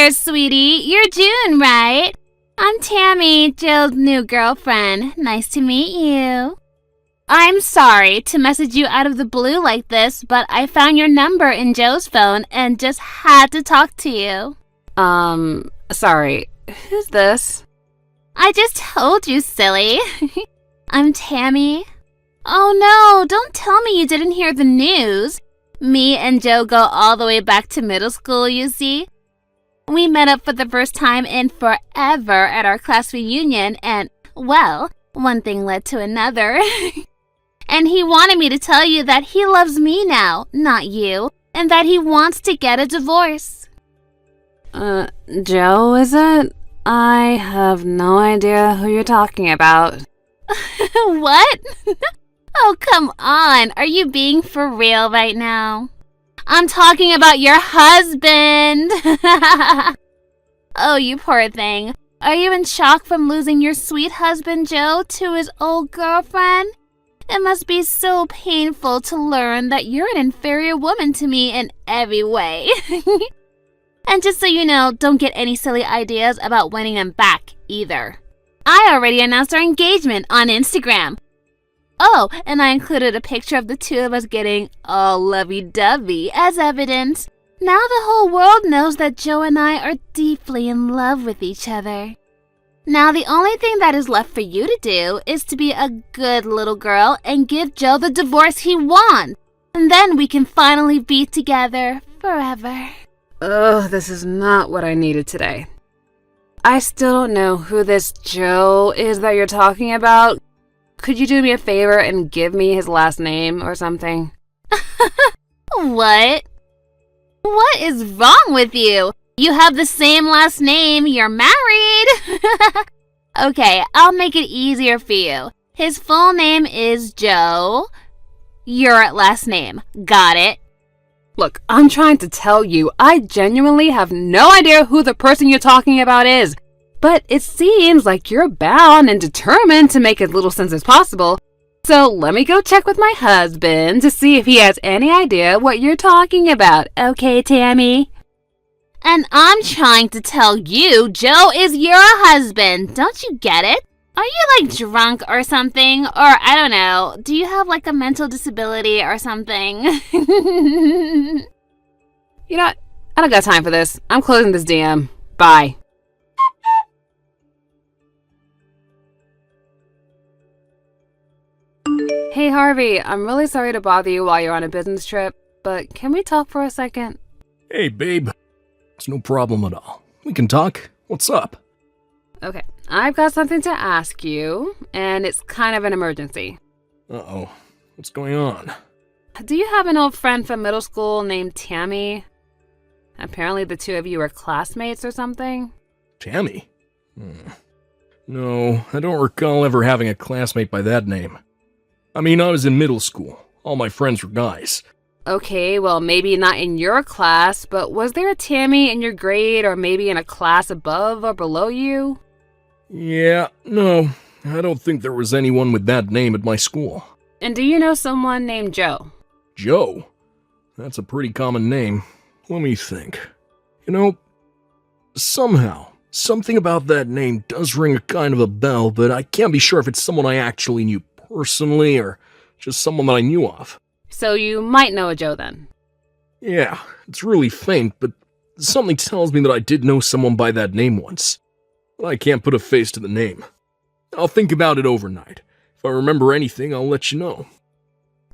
there, sweetie. You're June, right? I'm Tammy, Jill's new girlfriend. Nice to meet you. I'm sorry to message you out of the blue like this, but I found your number in Joe's phone and just had to talk to you. Sorry. Who's this? I just told you, silly. I'm Tammy. Oh no, don't tell me you didn't hear the news. Me and Joe go all the way back to middle school, you see. We met up for the first time in forever at our class reunion and, well, one thing led to another. And he wanted me to tell you that he loves me now, not you, and that he wants to get a divorce. Joe, is it? I have no idea who you're talking about. What? Oh, come on. Are you being for real right now? I'm talking about your husband. Oh, you poor thing. Are you in shock from losing your sweet husband, Joe, to his old girlfriend? It must be so painful to learn that you're an inferior woman to me in every way. And just so you know, don't get any silly ideas about winning him back, either. I already announced our engagement on Instagram. Oh, and I included a picture of the two of us getting all lovey-dovey as evidence. Now the whole world knows that Joe and I are deeply in love with each other. Now the only thing that is left for you to do is to be a good little girl and give Joe the divorce he wants. And then we can finally be together forever. Ugh, this is not what I needed today. I still don't know who this Joe is that you're talking about. Could you do me a favor and give me his last name or something? What? What is wrong with you? You have the same last name. You're married. Okay, I'll make it easier for you. His full name is Joe. Your last name. Got it? Look, I'm trying to tell you, I genuinely have no idea who the person you're talking about is. But it seems like you're bound and determined to make as little sense as possible. So let me go check with my husband to see if he has any idea what you're talking about. Okay, Tammy? And I'm trying to tell you, Joe is your husband. Don't you get it? Are you like drunk or something? Or I don't know, do you have like a mental disability or something? You know what? I don't got time for this. I'm closing this DM. Bye. Hey Harvey, I'm really sorry to bother you while you're on a business trip, but can we talk for a second? Hey babe, it's no problem at all. We can talk. What's up? Okay, I've got something to ask you, and it's kind of an emergency. Uh-oh, what's going on? Do you have an old friend from middle school named Tammy? Apparently the two of you were classmates or something? Tammy? No, I don't recall ever having a classmate by that name. I mean, I was in middle school. All my friends were guys. Okay, well, maybe not in your class, but was there a Tammy in your grade or maybe in a class above or below you? Yeah, no, I don't think there was anyone with that name at my school. And do you know someone named Joe? Joe? That's a pretty common name. Let me think. You know, somehow, something about that name does ring a kind of a bell, but I can't be sure if it's someone I actually knew personally or just someone that I knew of. So you might know a Joe then? Yeah, it's really faint, but something tells me that I did know someone by that name once. But I can't put a face to the name. I'll think about it overnight. If I remember anything, I'll let you know.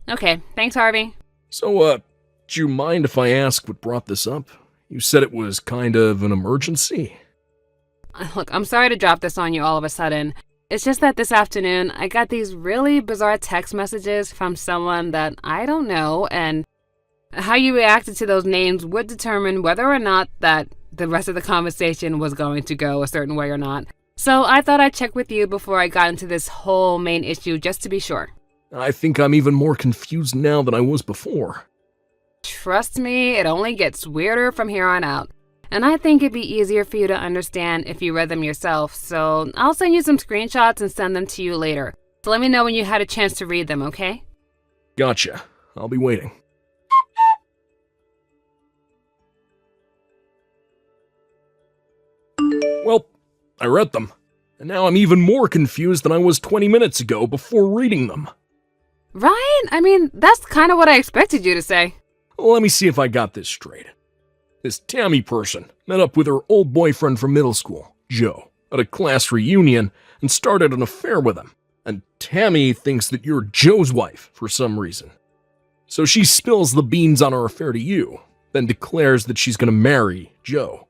Okay, thanks Harvey. So, do you mind if I ask what brought this up? You said it was kind of an emergency. Look, I'm sorry to drop this on you all of a sudden. It's just that this afternoon, I got these really bizarre text messages from someone that I don't know, and how you reacted to those names would determine whether or not that the rest of the conversation was going to go a certain way or not. So I thought I'd check with you before I got into this whole main issue just to be sure. I think I'm even more confused now than I was before. Trust me, it only gets weirder from here on out. And I think it'd be easier for you to understand if you read them yourself, so I'll send you some screenshots and send them to you later. So let me know when you had a chance to read them, okay? Gotcha. I'll be waiting. . Well, I read them, and now I'm even more confused than I was 20 minutes ago before reading them. Right? I mean, that's kind of what I expected you to say. Well, let me see if I got this straight. This Tammy person met up with her old boyfriend from middle school, Joe, at a class reunion and started an affair with him. And Tammy thinks that you're Joe's wife for some reason. So she spills the beans on her affair to you, then declares that she's going to marry Joe.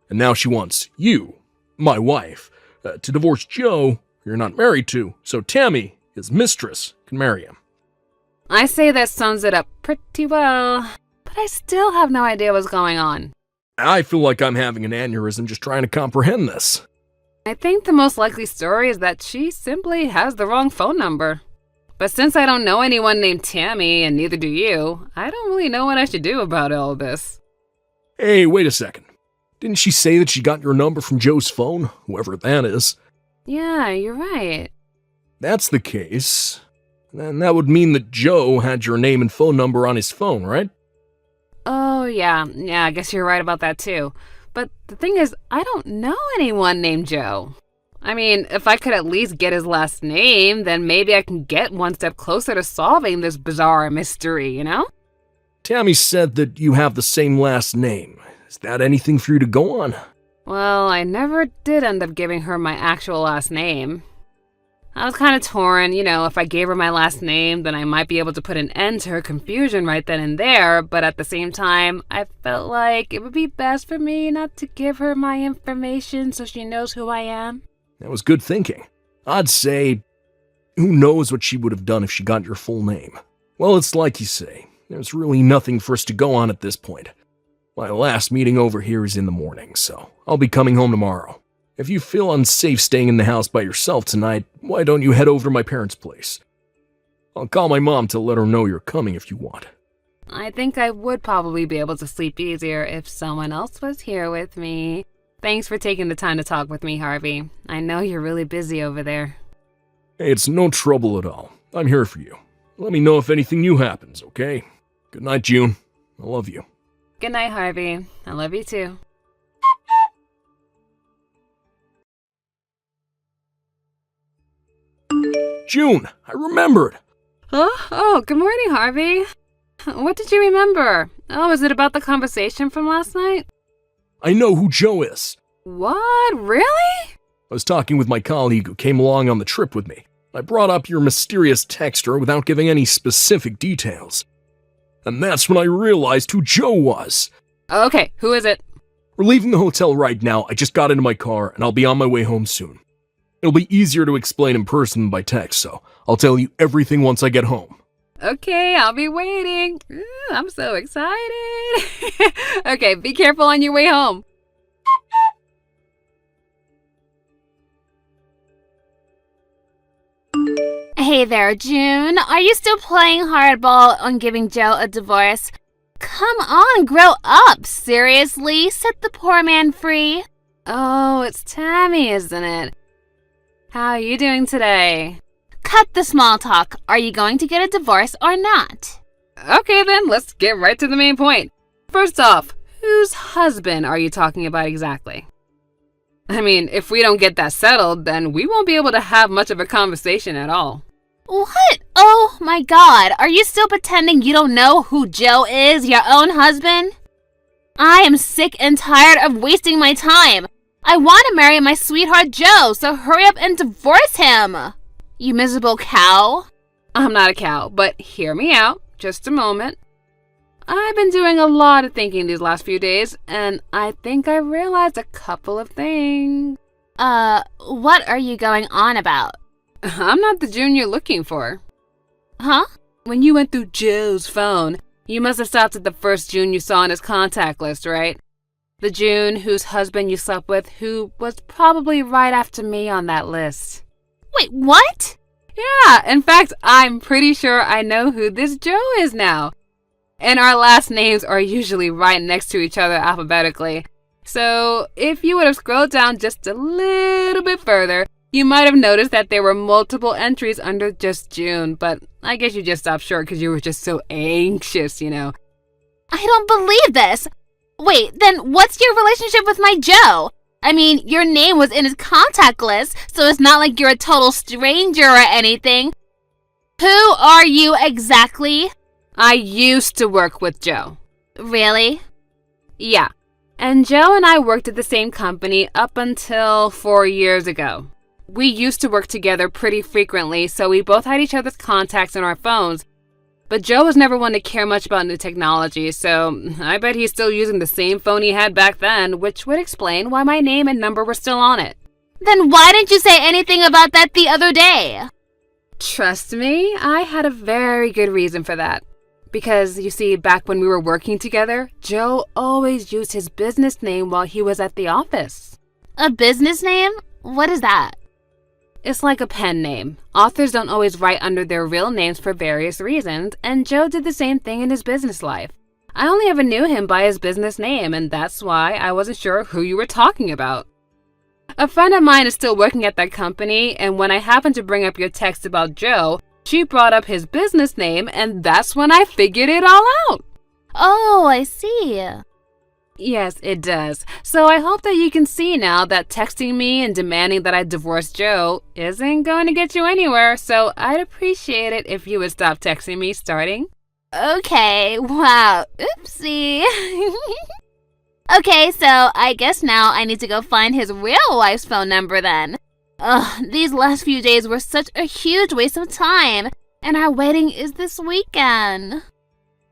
And now she wants you, my wife, to divorce Joe, who you're not married to, so Tammy, his mistress, can marry him. I say that sums it up pretty well, but I still have no idea what's going on. I feel like I'm having an aneurysm just trying to comprehend this. I think the most likely story is that she simply has the wrong phone number. But since I don't know anyone named Tammy, and neither do you, I don't really know what I should do about all this. Hey, wait a second. Didn't she say that she got your number from Joe's phone, whoever that is? Yeah, you're right. That's the case. Then that would mean that Joe had your name and phone number on his phone, right? Oh, yeah, I guess you're right about that too. But the thing is, I don't know anyone named Joe. I mean, if I could at least get his last name, then maybe I can get one step closer to solving this bizarre mystery, you know? Tammy said that you have the same last name. Is that anything for you to go on? Well, I never did end up giving her my actual last name. I was kind of torn, if I gave her my last name, then I might be able to put an end to her confusion right then and there, but at the same time, I felt like it would be best for me not to give her my information so she knows who I am. That was good thinking. I'd say, who knows what she would have done if she got your full name? Well, it's like you say, there's really nothing for us to go on at this point. My last meeting over here is in the morning, so I'll be coming home tomorrow. If you feel unsafe staying in the house by yourself tonight, why don't you head over to my parents' place? I'll call my mom to let her know you're coming if you want. I think I would probably be able to sleep easier if someone else was here with me. Thanks for taking the time to talk with me, Harvey. I know you're really busy over there. Hey, it's no trouble at all. I'm here for you. Let me know if anything new happens, okay? Good night, June. I love you. Good night, Harvey. I love you too. June, I remembered. Oh, good morning, Harvey. What did you remember? Oh, is it about the conversation from last night? I know who Joe is. What? Really? I was talking with my colleague who came along on the trip with me. I brought up your mysterious texter without giving any specific details. And that's when I realized who Joe was. Okay, who is it? We're leaving the hotel right now. I just got into my car and I'll be on my way home soon. It'll be easier to explain in person than by text, so I'll tell you everything once I get home. Okay, I'll be waiting. Ooh, I'm so excited. Okay, be careful on your way home. Hey there, June. Are you still playing hardball on giving Joe a divorce? Come on, grow up. Seriously, set the poor man free. Oh, it's Tammy, isn't it? How are you doing today? Cut the small talk. Are you going to get a divorce or not? Okay then, let's get right to the main point. First off, whose husband are you talking about exactly? I mean, if we don't get that settled, then we won't be able to have much of a conversation at all. What? Oh my God. Are you still pretending you don't know who Joe is, your own husband? I am sick and tired of wasting my time. I want to marry my sweetheart Joe, so hurry up and divorce him. You miserable cow. I'm not a cow, but hear me out. Just a moment. I've been doing a lot of thinking these last few days, and I think I realized a couple of things. What are you going on about? I'm not the June you're looking for. Huh? When you went through Joe's phone, you must have stopped at the first June you saw on his contact list, right? The June whose husband you slept with, who was probably right after me on that list. Wait, what? Yeah, in fact, I'm pretty sure I know who this Joe is now. And our last names are usually right next to each other alphabetically. So if you would have scrolled down just a little bit further, you might have noticed that there were multiple entries under just June, but I guess you just stopped short because you were just so anxious, I don't believe this. Wait, then what's your relationship with my Joe? I mean, your name was in his contact list, so it's not like you're a total stranger or anything. Who are you exactly? I used to work with Joe. Really? Yeah. And Joe and I worked at the same company up until 4 years ago. We used to work together pretty frequently, so we both had each other's contacts in our phones. But Joe was never one to care much about new technology, so I bet he's still using the same phone he had back then, which would explain why my name and number were still on it. Then why didn't you say anything about that the other day? Trust me, I had a very good reason for that. Because, you see, back when we were working together, Joe always used his business name while he was at the office. A business name? What is that? It's like a pen name. Authors don't always write under their real names for various reasons, and Joe did the same thing in his business life. I only ever knew him by his business name, and that's why I wasn't sure who you were talking about. A friend of mine is still working at that company, and when I happened to bring up your text about Joe, she brought up his business name, and that's when I figured it all out. Oh, I see. Yes, it does. So I hope that you can see now that texting me and demanding that I divorce Joe isn't going to get you anywhere, so I'd appreciate it if you would stop texting me starting. Okay, wow, oopsie. Okay, so I guess now I need to go find his real wife's phone number then. Ugh, these last few days were such a huge waste of time, and our wedding is this weekend.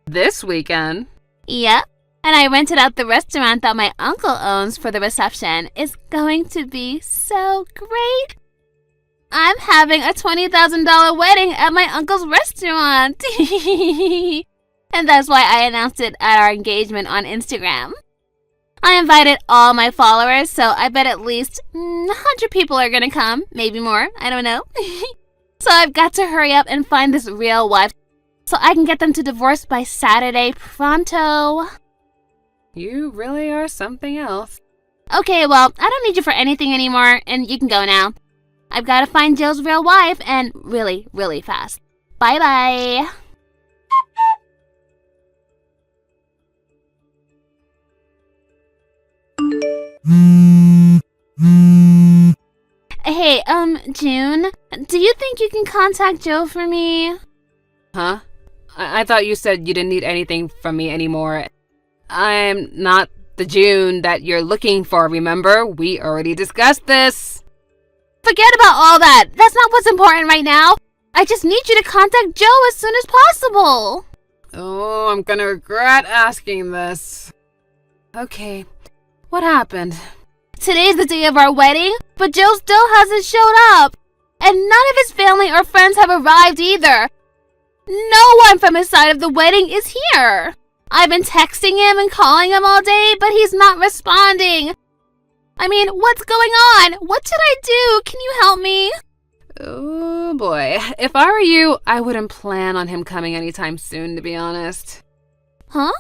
This weekend? Yep, and I rented out the restaurant that my uncle owns for the reception. It's going to be so great. I'm having a $20,000 wedding at my uncle's restaurant. And that's why I announced it at our engagement on Instagram. I invited all my followers, so I bet at least 100 people are gonna come. Maybe more, I don't know. So I've got to hurry up and find this real wife so I can get them to divorce by Saturday pronto. You really are something else. Okay, well, I don't need you for anything anymore, and you can go now. I've got to find Joe's real wife, and really, really fast. Bye-bye. Hey, June, do you think you can contact Joe for me? Huh? I thought you said you didn't need anything from me anymore. I'm not the June that you're looking for, remember? We already discussed this. Forget about all that. That's not what's important right now. I just need you to contact Joe as soon as possible. Oh, I'm gonna regret asking this. Okay, what happened? Today's the day of our wedding, but Joe still hasn't showed up. And none of his family or friends have arrived either. No one from his side of the wedding is here. I've been texting him and calling him all day, but he's not responding. I mean, what's going on? What should I do? Can you help me? Oh boy, if I were you, I wouldn't plan on him coming anytime soon, to be honest. Huh?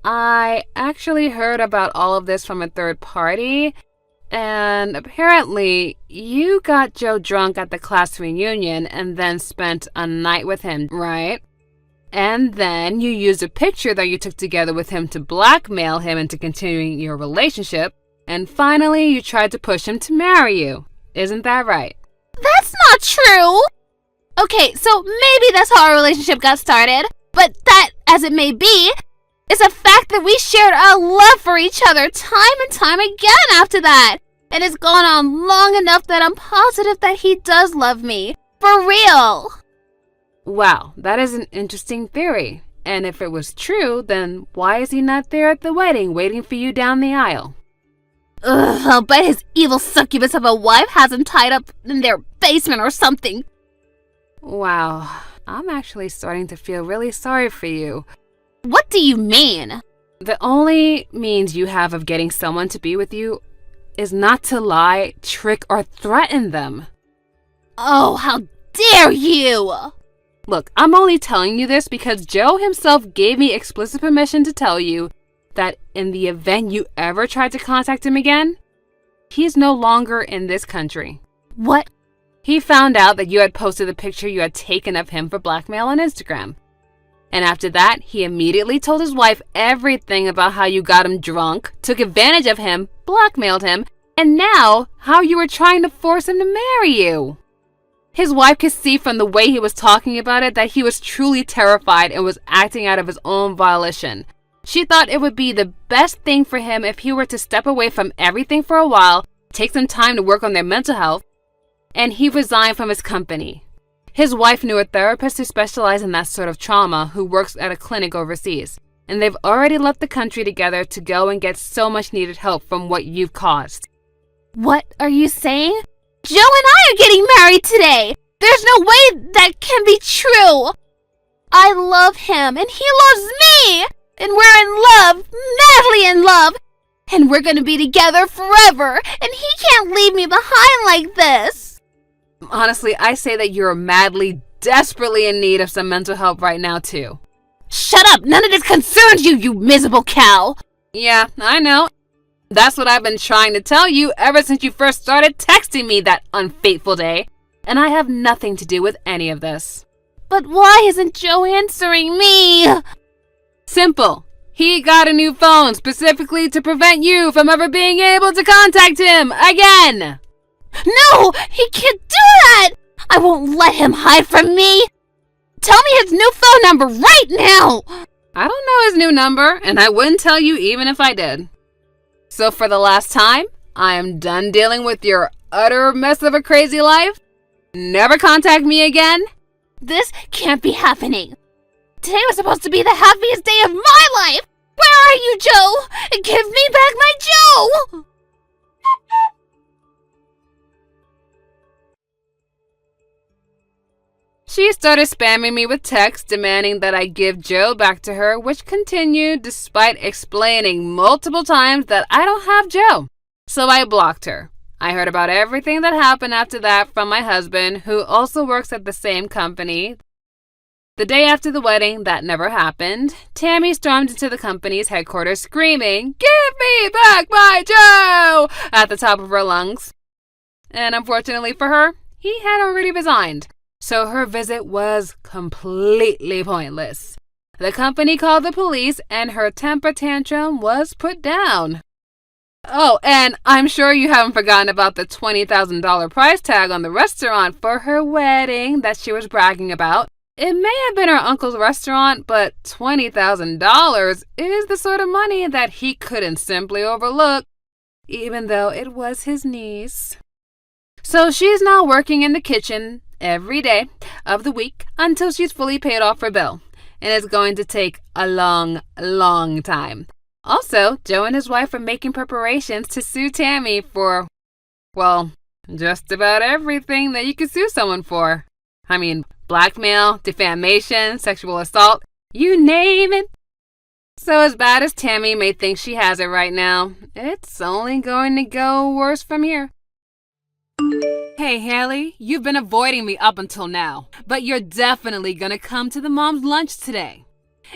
I actually heard about all of this from a third party, and apparently you got Joe drunk at the class reunion and then spent a night with him, right? And then you used a picture that you took together with him to blackmail him into continuing your relationship, and finally you tried to push him to marry you. Isn't that right? That's not true! Okay, so maybe that's how our relationship got started, but that, as it may be, is a fact that we shared our love for each other time and time again after that. And it's gone on long enough that I'm positive that he does love me. For real. Wow, that is an interesting theory. And if it was true, then why is he not there at the wedding waiting for you down the aisle? Ugh, I'll bet his evil succubus of a wife has him tied up in their basement or something. Wow, I'm actually starting to feel really sorry for you. What do you mean? The only means you have of getting someone to be with you is not to lie, trick, or threaten them. Oh, how dare you! Look, I'm only telling you this because Joe himself gave me explicit permission to tell you that in the event you ever tried to contact him again, he's no longer in this country. What? He found out that you had posted the picture you had taken of him for blackmail on Instagram. And after that, he immediately told his wife everything about how you got him drunk, took advantage of him, blackmailed him, and now how you were trying to force him to marry you. His wife could see from the way he was talking about it that he was truly terrified and was acting out of his own volition. She thought it would be the best thing for him if he were to step away from everything for a while, take some time to work on their mental health, and he resigned from his company. His wife knew a therapist who specialized in that sort of trauma who works at a clinic overseas, and they've already left the country together to go and get so much needed help from what you've caused. What are you saying? Joe and I are getting married today! There's no way that can be true! I love him, and he loves me! And we're in love, madly in love! And we're gonna be together forever, and he can't leave me behind like this! Honestly, I say that you're madly, desperately in need of some mental help right now, too. Shut up! None of this concerns you, you miserable cow! Yeah, I know. That's what I've been trying to tell you ever since you first started texting me that unfaithful day. And I have nothing to do with any of this. But why isn't Joe answering me? Simple. He got a new phone specifically to prevent you from ever being able to contact him again. No! He can't do that! I won't let him hide from me! Tell me his new phone number right now! I don't know his new number, and I wouldn't tell you even if I did. So for the last time, I am done dealing with your utter mess of a crazy life. Never contact me again. This can't be happening. Today was supposed to be the happiest day of my life! Where are you, Joe? Give me back my Joe! She started spamming me with texts demanding that I give Joe back to her, which continued despite explaining multiple times that I don't have Joe. So I blocked her. I heard about everything that happened after that from my husband, who also works at the same company. The day after the wedding, that never happened, Tammy stormed into the company's headquarters screaming, "Give me back my Joe!" at the top of her lungs. And unfortunately for her, he had already resigned. So her visit was completely pointless. The company called the police and her temper tantrum was put down. Oh, and I'm sure you haven't forgotten about the $20,000 price tag on the restaurant for her wedding that she was bragging about. It may have been her uncle's restaurant, but $20,000 is the sort of money that he couldn't simply overlook, even though it was his niece. So she's now working in the kitchen every day of the week until she's fully paid off her bill. And it's going to take a long, long time. Also, Joe and his wife are making preparations to sue Tammy for, well, just about everything that you could sue someone for. I mean, blackmail, defamation, sexual assault, you name it. So as bad as Tammy may think she has it right now, it's only going to go worse from here. Hey, Haley, you've been avoiding me up until now, but you're definitely gonna come to the mom's lunch today.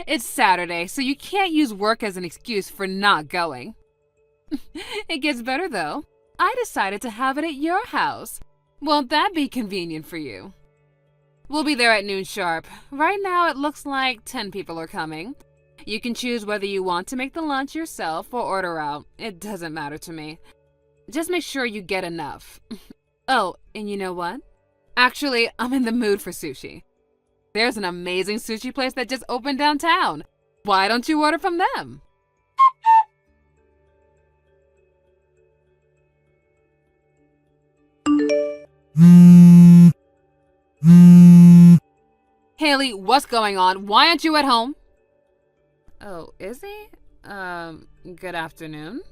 It's Saturday, so you can't use work as an excuse for not going. It gets better, though. I decided to have it at your house. Won't that be convenient for you? We'll be there at noon sharp. Right now, it looks like 10 people are coming. You can choose whether you want to make the lunch yourself or order out. It doesn't matter to me. Just make sure you get enough. Oh, and you know what? Actually, I'm in the mood for sushi. There's an amazing sushi place that just opened downtown. Why don't you order from them? Haley, what's going on? Why aren't you at home? Oh, is he? Good afternoon.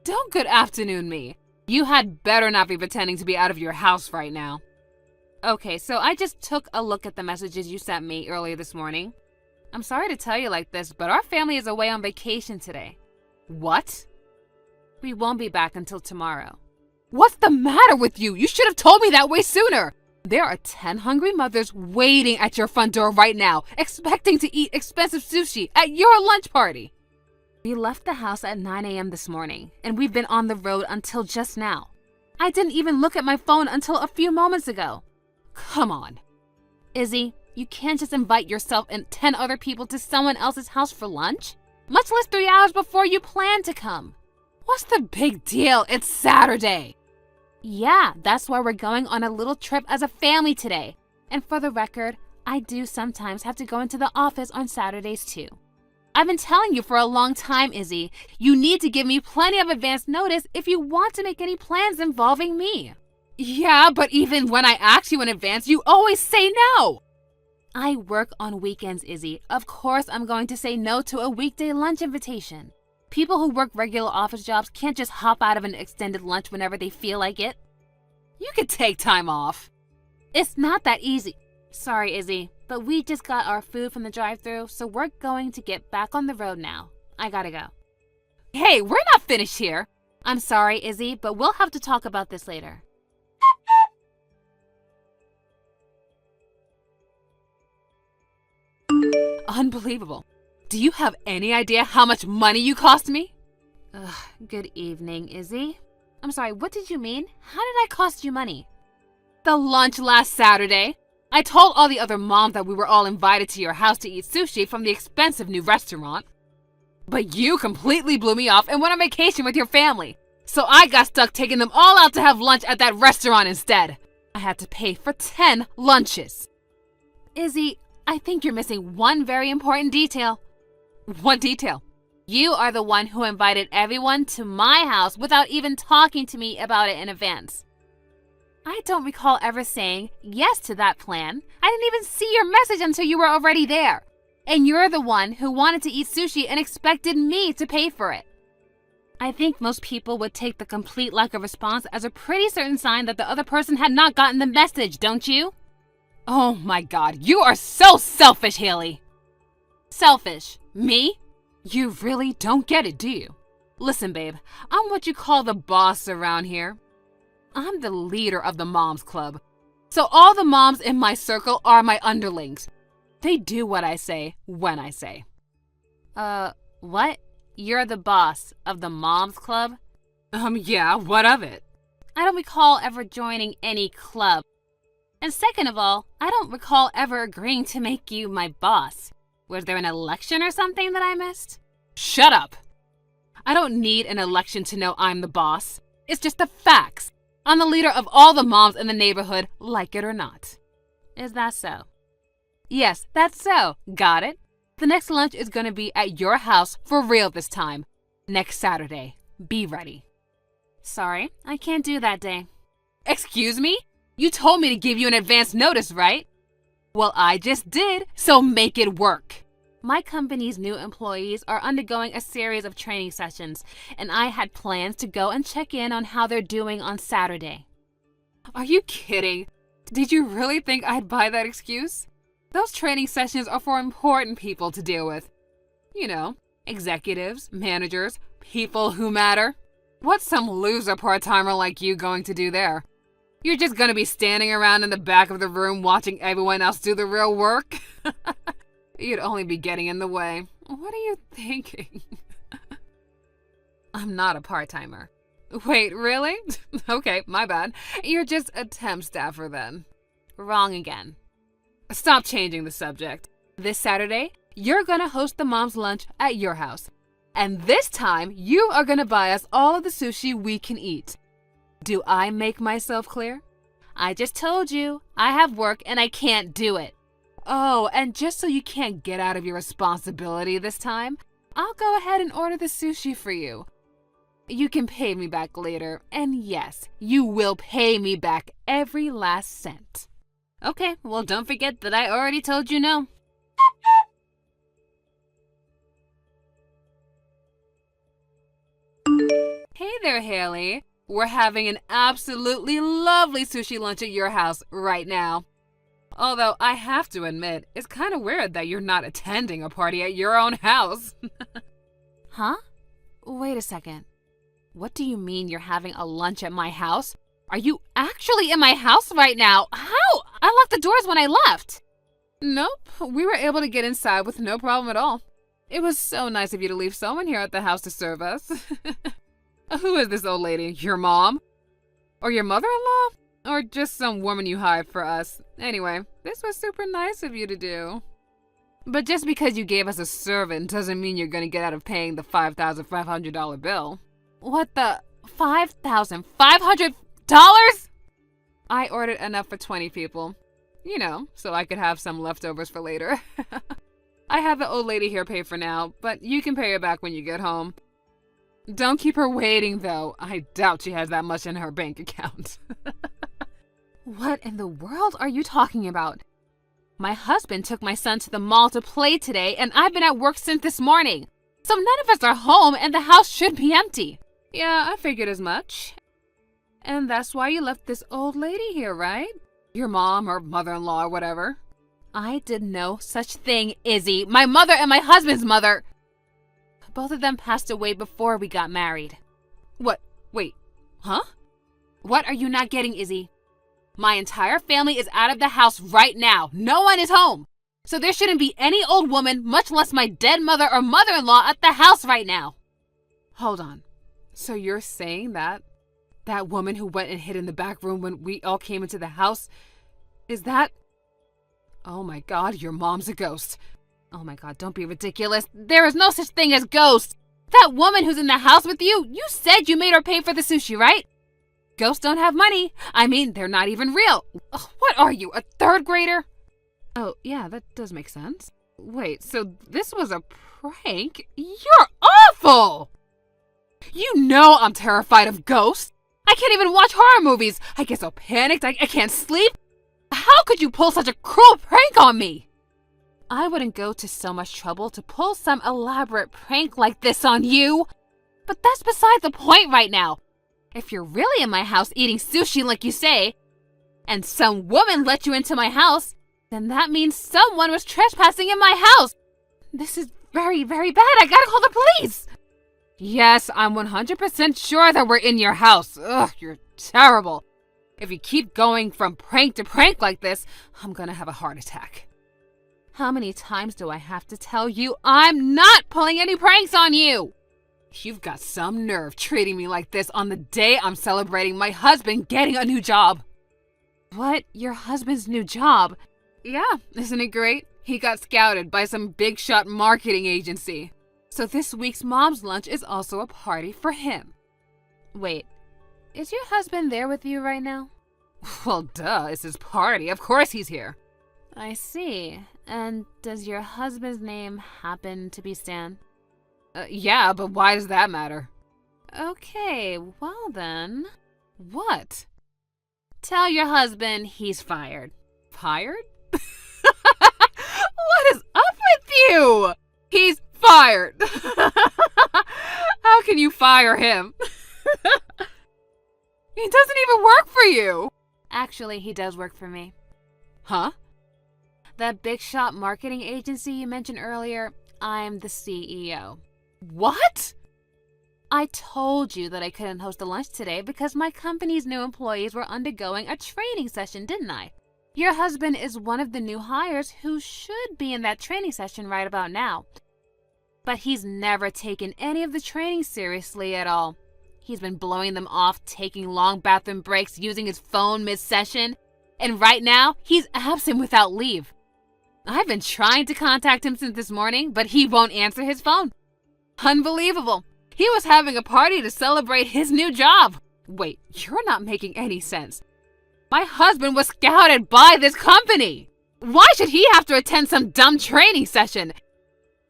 Don't good afternoon me. You had better not be pretending to be out of your house right now. Okay, so I just took a look at the messages you sent me earlier this morning. I'm sorry to tell you like this, but our family is away on vacation today. What? We won't be back until tomorrow. What's the matter with you? You should have told me that way sooner. There are 10 hungry mothers waiting at your front door right now, expecting to eat expensive sushi at your lunch party. We left the house at 9 a.m. this morning, and we've been on the road until just now. I didn't even look at my phone until a few moments ago. Come on. Izzy, You can't just invite yourself and 10 other people to someone else's house for lunch, much less 3 hours before you plan to come. What's the big deal? It's Saturday. Yeah, that's why we're going on a little trip as a family today. And for the record, I do sometimes have to go into the office on Saturdays too. I've been telling you for a long time, Izzy. You need to give me plenty of advance notice if you want to make any plans involving me. Yeah, but even when I ask you in advance, you always say no. I work on weekends, Izzy. Of course I'm going to say no to a weekday lunch invitation. People who work regular office jobs can't just hop out of an extended lunch whenever they feel like it. You could take time off. It's not that easy. Sorry, Izzy, but we just got our food from the drive-thru, so we're going to get back on the road now. I gotta go. Hey, we're not finished here. I'm sorry, Izzy, but we'll have to talk about this later. Unbelievable. Do you have any idea how much money you cost me? Good evening, Izzy. I'm sorry, what did you mean? How did I cost you money? The lunch last Saturday. I told all the other moms that we were all invited to your house to eat sushi from the expensive new restaurant. But you completely blew me off and went on vacation with your family. So I got stuck taking them all out to have lunch at that restaurant instead. I had to pay for 10 lunches. Izzy, I think you're missing one very important detail. What detail? You are the one who invited everyone to my house without even talking to me about it in advance. I don't recall ever saying yes to that plan. I didn't even see your message until you were already there. And you're the one who wanted to eat sushi and expected me to pay for it. I think most people would take the complete lack of response as a pretty certain sign that the other person had not gotten the message, don't you? Oh my God, you are so selfish, Haley. Selfish? Me? You really don't get it, do you? Listen, babe, I'm what you call the boss around here. I'm the leader of the Moms Club. So all the moms in my circle are my underlings. They do what I say when I say. What? You're the boss of the Moms Club? Yeah, what of it? I don't recall ever joining any club. And second of all, I don't recall ever agreeing to make you my boss. Was there an election or something that I missed? Shut up! I don't need an election to know I'm the boss. It's just the facts. I'm the leader of all the moms in the neighborhood, like it or not. Is that so? Yes, that's so. Got it? The next lunch is going to be at your house for real this time. Next Saturday. Be ready. Sorry, I can't do that day. Excuse me? You told me to give you an advance notice, right? Well, I just did, so make it work. My company's new employees are undergoing a series of training sessions, and I had plans to go and check in on how they're doing on Saturday. Are you kidding? Did you really think I'd buy that excuse? Those training sessions are for important people to deal with. You know, executives, managers, people who matter. What's some loser part-timer like you going to do there? You're just gonna be standing around in the back of the room watching everyone else do the real work? You'd only be getting in the way. What are you thinking? I'm not a part-timer. Wait, really? Okay, my bad. You're just a temp staffer then. Wrong again. Stop changing the subject. This Saturday, you're gonna host the mom's lunch at your house. And this time, you are gonna buy us all of the sushi we can eat. Do I make myself clear? I just told you, I have work and I can't do it. Oh, and just so you can't get out of your responsibility this time, I'll go ahead and order the sushi for you. You can pay me back later, and yes, you will pay me back every last cent. Okay, well don't forget that I already told you no. Hey there, Haley. We're having an absolutely lovely sushi lunch at your house right now. Although I have to admit, it's kind of weird that you're not attending a party at your own house. Huh? Wait a second. What do you mean you're having a lunch at my house? Are you actually in my house right now? How? I locked the doors when I left. Nope, we were able to get inside with no problem at all. It was so nice of you to leave someone here at the house to serve us. Who is this old lady? Your mom? Or your mother-in-law? Or just some woman you hired for us. Anyway, this was super nice of you to do. But just because you gave us a servant doesn't mean you're gonna get out of paying the $5,500 bill. What the? $5,500? I ordered enough for 20 people. You know, so I could have some leftovers for later. I have the old lady here pay for now, but you can pay her back when you get home. Don't keep her waiting, though. I doubt she has that much in her bank account. What in the world are you talking about? My husband took my son to the mall to play today, and I've been at work since this morning. So none of us are home, and the house should be empty. Yeah, I figured as much. And that's why you left this old lady here, right? Your mom or mother-in-law or whatever. I did no such thing, Izzy. My mother and my husband's mother. Both of them passed away before we got married. What? Wait. Huh? What are you not getting, Izzy? My entire family is out of the house right now. No one is home. So there shouldn't be any old woman, much less my dead mother or mother-in-law at the house right now. Hold on. So you're saying that woman who went and hid in the back room when we all came into the house, is that... Oh my God, your mom's a ghost. Oh my God, don't be ridiculous. There is no such thing as ghosts. That woman who's in the house with you, you said you made her pay for the sushi, right? Ghosts don't have money. I mean, they're not even real. Ugh, what are you, a third grader? Oh, yeah, that does make sense. Wait, so this was a prank? You're awful! You know I'm terrified of ghosts. I can't even watch horror movies. I get so panicked I can't sleep. How could you pull such a cruel prank on me? I wouldn't go to so much trouble to pull some elaborate prank like this on you. But that's beside the point right now. If you're really in my house eating sushi like you say, and some woman let you into my house, then that means someone was trespassing in my house. This is very, very bad. I gotta call the police. Yes, I'm 100% sure that we're in your house. Ugh, you're terrible. If you keep going from prank to prank like this, I'm gonna have a heart attack. How many times do I have to tell you I'm not pulling any pranks on you? You've got some nerve treating me like this on the day I'm celebrating my husband getting a new job. What? Your husband's new job? Yeah, isn't it great? He got scouted by some big shot marketing agency. So this week's mom's lunch is also a party for him. Wait, is your husband there with you right now? Well, duh, it's his party. Of course he's here. I see. And does your husband's name happen to be Stan? Yeah, but why does that matter? Okay, well then. What? Tell your husband he's fired. Fired? What is up with you? He's fired. How can you fire him? He doesn't even work for you. Actually, he does work for me. Huh? That big shot marketing agency you mentioned earlier, I'm the CEO. What? I told you that I couldn't host a lunch today because my company's new employees were undergoing a training session, didn't I? Your husband is one of the new hires who should be in that training session right about now. But he's never taken any of the training seriously at all. He's been blowing them off, taking long bathroom breaks, using his phone mid-session. And right now, he's absent without leave. I've been trying to contact him since this morning, but he won't answer his phone. Unbelievable. He was having a party to celebrate his new job. Wait, you're not making any sense. My husband was scouted by this company. Why should he have to attend some dumb training session?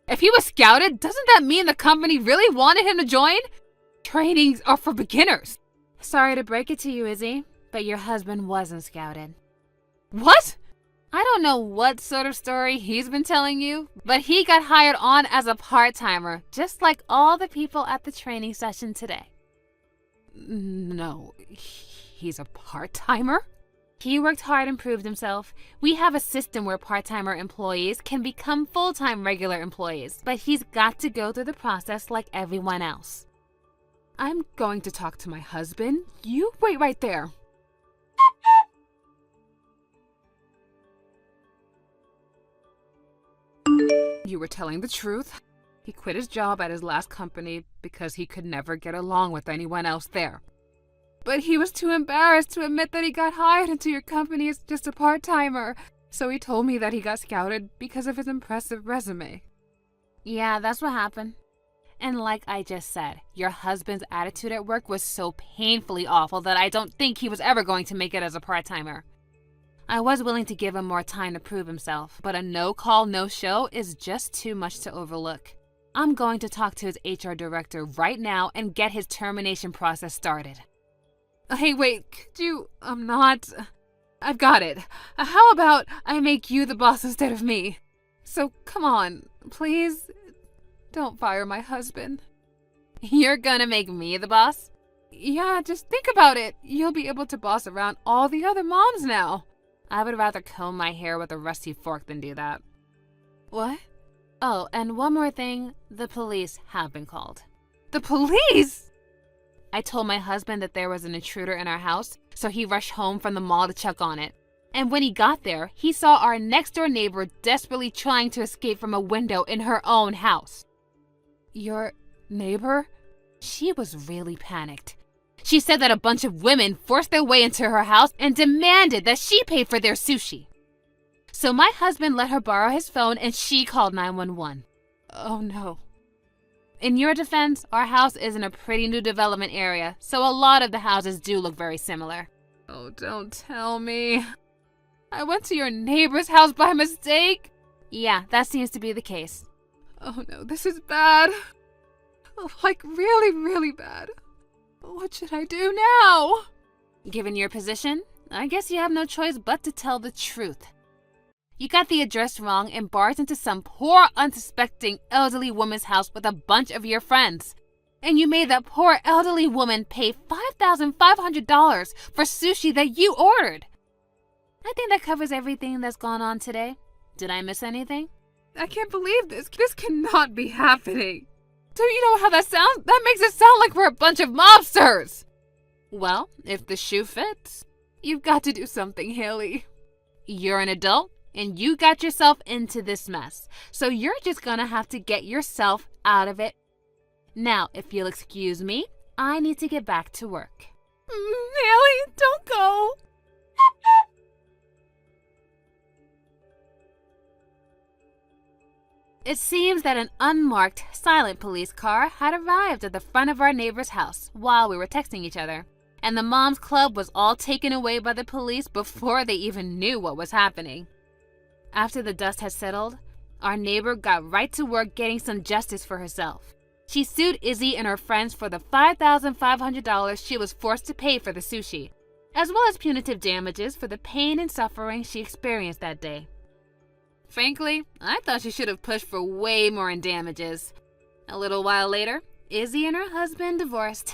If he was scouted, doesn't that mean the company really wanted him to join? Trainings are for beginners. Sorry to break it to you, Izzy, but your husband wasn't scouted. What? I don't know what sort of story he's been telling you, but he got hired on as a part-timer, just like all the people at the training session today. No, he's a part-timer? He worked hard and proved himself. We have a system where part-timer employees can become full-time regular employees, but he's got to go through the process like everyone else. I'm going to talk to my husband. You wait right there. You were telling the truth. He quit his job at his last company because he could never get along with anyone else there. But he was too embarrassed to admit that he got hired into your company as just a part-timer. So he told me that he got scouted because of his impressive resume. Yeah, that's what happened. And like I just said, your husband's attitude at work was so painfully awful that I don't think he was ever going to make it as a part-timer. I was willing to give him more time to prove himself, but a no-call, no-show is just too much to overlook. I'm going to talk to his HR director right now and get his termination process started. Hey, wait, could you, I've got it. How about I make you the boss instead of me? So come on, please, don't fire my husband. You're gonna make me the boss? Yeah, just think about it. You'll be able to boss around all the other moms now. I would rather comb my hair with a rusty fork than do that. What? Oh, and one more thing, the police have been called. The police? I told my husband that there was an intruder in our house, so he rushed home from the mall to check on it. And when he got there, he saw our next-door neighbor desperately trying to escape from a window in her own house. Your neighbor? She was really panicked. She said that a bunch of women forced their way into her house and demanded that she pay for their sushi. So my husband let her borrow his phone and she called 911. Oh no. In your defense, our house is in a pretty new development area, so a lot of the houses do look very similar. Oh, don't tell me. I went to your neighbor's house by mistake? Yeah, that seems to be the case. Oh no, this is bad. Like really, really bad. What should I do now? Given your position, I guess you have no choice but to tell the truth. You got the address wrong and barged into some poor, unsuspecting elderly woman's house with a bunch of your friends. And you made that poor elderly woman pay $5,500 for sushi that you ordered. I think that covers everything that's gone on today. Did I miss anything? I can't believe this. This cannot be happening. Do you know how that sounds? That makes it sound like we're a bunch of mobsters. Well, if the shoe fits, you've got to do something, Haley. You're an adult. And you got yourself into this mess, so you're just gonna have to get yourself out of it. Now, if you'll excuse me, I need to get back to work. Haley, don't go. It seems that an unmarked, silent police car had arrived at the front of our neighbor's house while we were texting each other, and the Moms Club was all taken away by the police before they even knew what was happening. After the dust had settled, our neighbor got right to work getting some justice for herself. She sued Izzy and her friends for the $5,500 she was forced to pay for the sushi, as well as punitive damages for the pain and suffering she experienced that day. Frankly, I thought she should have pushed for way more in damages. A little while later, Izzy and her husband divorced.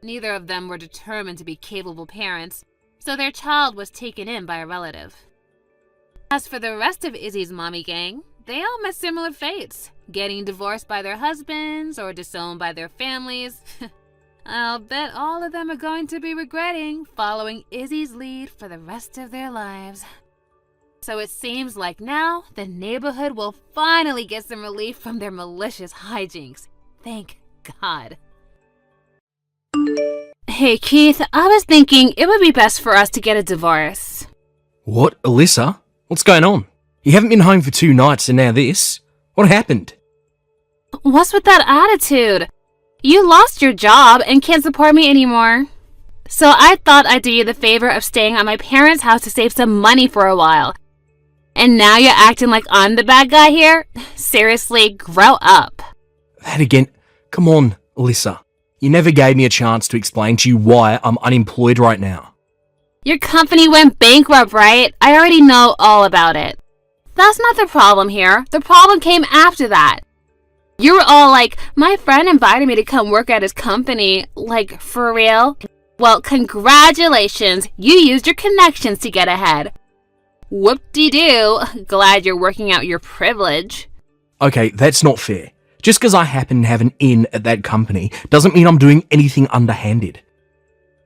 Neither of them were determined to be capable parents, so their child was taken in by a relative. As for the rest of Izzy's mommy gang, they all met similar fates, getting divorced by their husbands or disowned by their families. I'll bet all of them are going to be regretting following Izzy's lead for the rest of their lives. So it seems like now the neighborhood will finally get some relief from their malicious hijinks. Thank God. Hey Keith, I was thinking it would be best for us to get a divorce. What, Alyssa? What's going on? You haven't been home for 2 nights and now this? What happened? What's with that attitude? You lost your job and can't support me anymore. So I thought I'd do you the favor of staying at my parents' house to save some money for a while. And now you're acting like I'm the bad guy here? Seriously, grow up. That again? Come on, Alyssa. You never gave me a chance to explain to you why I'm unemployed right now. Your company went bankrupt, right? I already know all about it. That's not the problem here. The problem came after that. You were all like, my friend invited me to come work at his company. Like, for real? Well, congratulations. You used your connections to get ahead. Whoop-de-doo. Glad you're working out your privilege. Okay, that's not fair. Just because I happen to have an in at that company doesn't mean I'm doing anything underhanded.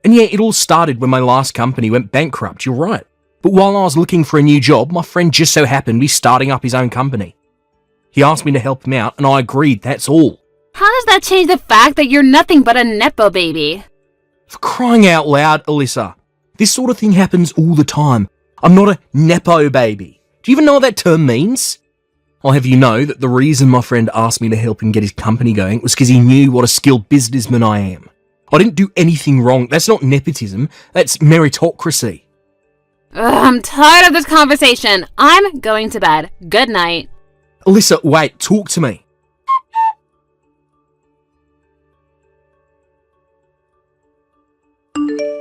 And yeah, it all started when my last company went bankrupt, you're right. But while I was looking for a new job, my friend just so happened to be starting up his own company. He asked me to help him out, and I agreed, that's all. How does that change the fact that you're nothing but a Nepo baby? For crying out loud, Alyssa. This sort of thing happens all the time. I'm not a nepo baby. Do you even know what that term means? I'll have you know that the reason my friend asked me to help him get his company going was because he knew what a skilled businessman I am. I didn't do anything wrong. That's not nepotism. That's meritocracy. I'm tired of this conversation. I'm going to bed. Good night. Alyssa, wait, talk to me.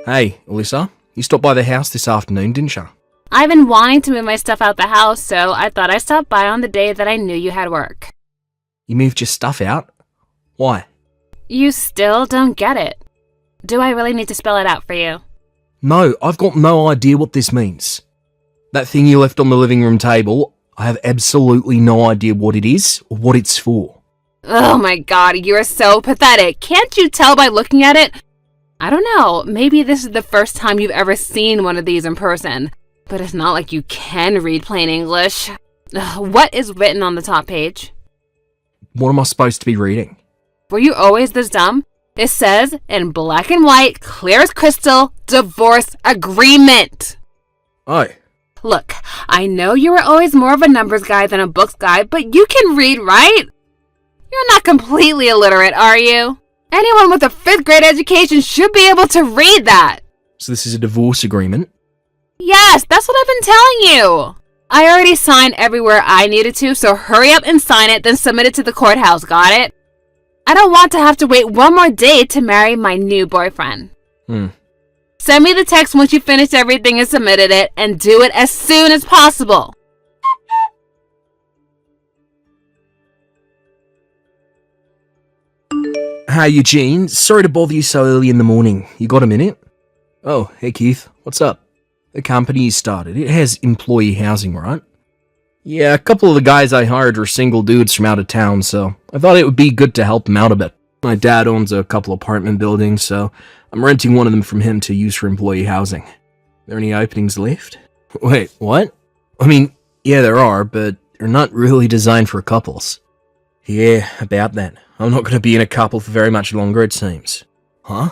Hey, Alyssa, you stopped by the house this afternoon, didn't you? I've been wanting to move my stuff out the house, so I thought I'd stop by on the day that I knew you had work. You moved your stuff out? Why? You still don't get it. Do I really need to spell it out for you? No, I've got no idea what this means. That thing you left on the living room table, I have absolutely no idea what it is or what it's for. Oh my god, you are so pathetic. Can't you tell by looking at it? I don't know, maybe this is the first time you've ever seen one of these in person. But it's not like you can read plain English. Ugh, what is written on the top page? What am I supposed to be reading? Were you always this dumb? It says, in black and white, clear as crystal, divorce agreement. Oh. Look, I know you were always more of a numbers guy than a books guy, but you can read, right? You're not completely illiterate, are you? Anyone with a 5th grade education should be able to read that. So this is a divorce agreement? Yes, that's what I've been telling you. I already signed everywhere I needed to, so hurry up and sign it, then submit it to the courthouse, got it? I don't want to have to wait one more day to marry my new boyfriend. Send me the text once you finished everything and submitted it, and do it as soon as possible. Hi, Eugene. Sorry to bother you so early in the morning. You got a minute? Oh, hey Keith. What's up? The company you started, it has employee housing, right? Yeah, a couple of the guys I hired were single dudes from out of town, so I thought it would be good to help them out a bit. My dad owns a couple apartment buildings, so I'm renting one of them from him to use for employee housing. There any openings left? Wait, what? I mean, yeah, there are, but they're not really designed for couples. Yeah, about that. I'm not going to be in a couple for very much longer, it seems. Huh?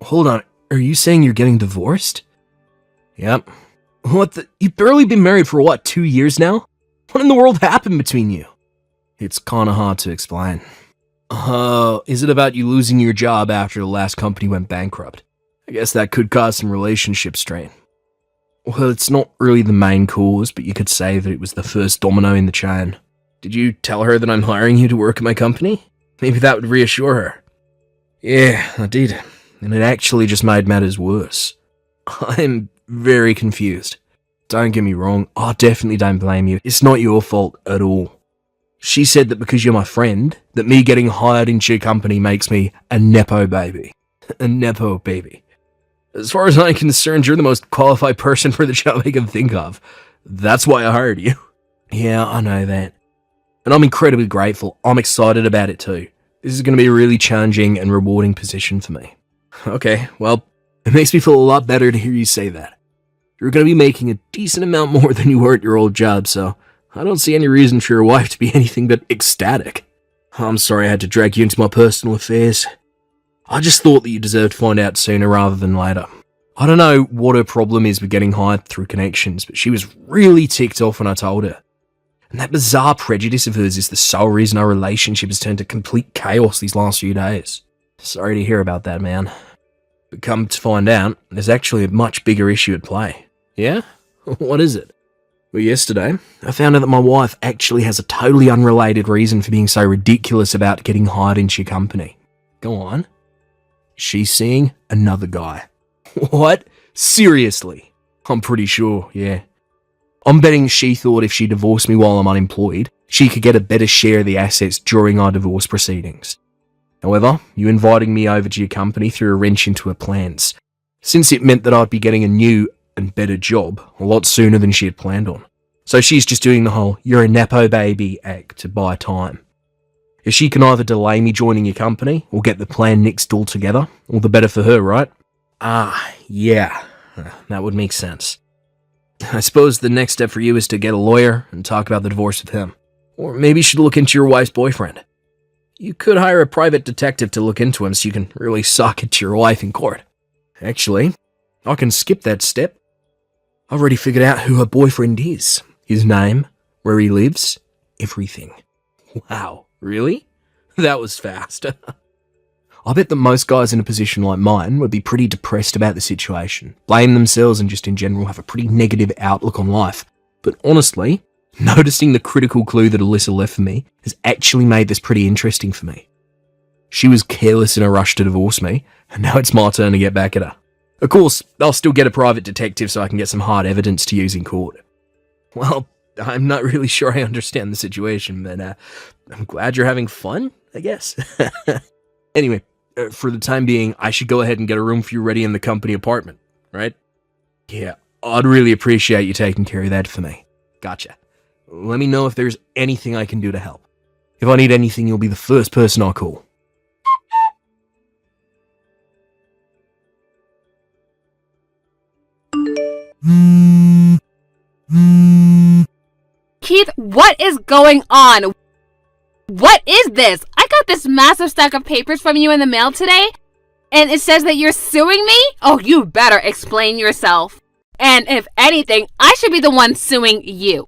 Hold on, are you saying you're getting divorced? Yep. What the? You've barely been married for what, 2 years now? What in the world happened between you? It's kinda hard to explain. Is it about you losing your job after the last company went bankrupt? I guess that could cause some relationship strain. Well, it's not really the main cause, but you could say that it was the first domino in the chain. Did you tell her that I'm hiring you to work at my company? Maybe that would reassure her. Yeah, I did. And it actually just made matters worse. I'm very confused. Don't get me wrong, I definitely don't blame you. It's not your fault at all. She said that because you're my friend, that me getting hired into your company makes me a nepo baby. A nepo baby. As far as I'm concerned, you're the most qualified person for the job I can think of. That's why I hired you. Yeah, I know that. And I'm incredibly grateful. I'm excited about it too. This is going to be a really challenging and rewarding position for me. Okay, well, it makes me feel a lot better to hear you say that. You're going to be making a decent amount more than you were at your old job, so I don't see any reason for your wife to be anything but ecstatic. I'm sorry I had to drag you into my personal affairs. I just thought that you deserved to find out sooner rather than later. I don't know what her problem is with getting hired through connections, but she was really ticked off when I told her. And that bizarre prejudice of hers is the sole reason our relationship has turned to complete chaos these last few days. Sorry to hear about that, man. But come to find out, there's actually a much bigger issue at play. Yeah? What is it? Well, yesterday, I found out that my wife actually has a totally unrelated reason for being so ridiculous about getting hired into your company. Go on. She's seeing another guy. What? Seriously? I'm pretty sure, yeah. I'm betting she thought if she divorced me while I'm unemployed, she could get a better share of the assets during our divorce proceedings. However, you inviting me over to your company threw a wrench into her plans, since it meant that I'd be getting a new and better job a lot sooner than she had planned on. So she's just doing the whole "you're a nepo baby" act to buy time. If she can either delay me joining your company or get the plan nixed altogether, all the better for her, right? Ah, yeah, that would make sense. I suppose the next step for you is to get a lawyer and talk about the divorce with him. Or maybe you should look into your wife's boyfriend. You could hire a private detective to look into him so you can really sock it to your wife in court. Actually, I can skip that step. I've already figured out who her boyfriend is. His name, where he lives, everything. Wow, really? That was fast. I bet that most guys in a position like mine would be pretty depressed about the situation, blame themselves and just in general have a pretty negative outlook on life. But honestly, noticing the critical clue that Alyssa left for me has actually made this pretty interesting for me. She was careless in a rush to divorce me, and now it's my turn to get back at her. Of course, I'll still get a private detective so I can get some hard evidence to use in court. Well, I'm not really sure I understand the situation, but I'm glad you're having fun, I guess. Anyway, for the time being, I should go ahead and get a room for you ready in the company apartment, right? Yeah, I'd really appreciate you taking care of that for me. Gotcha. Let me know if there's anything I can do to help. If I need anything, you'll be the first person I call. Keith, what is going on? What is this? I got this massive stack of papers from you in the mail today, and it says that you're suing me? Oh, you better explain yourself. And if anything, I should be the one suing you.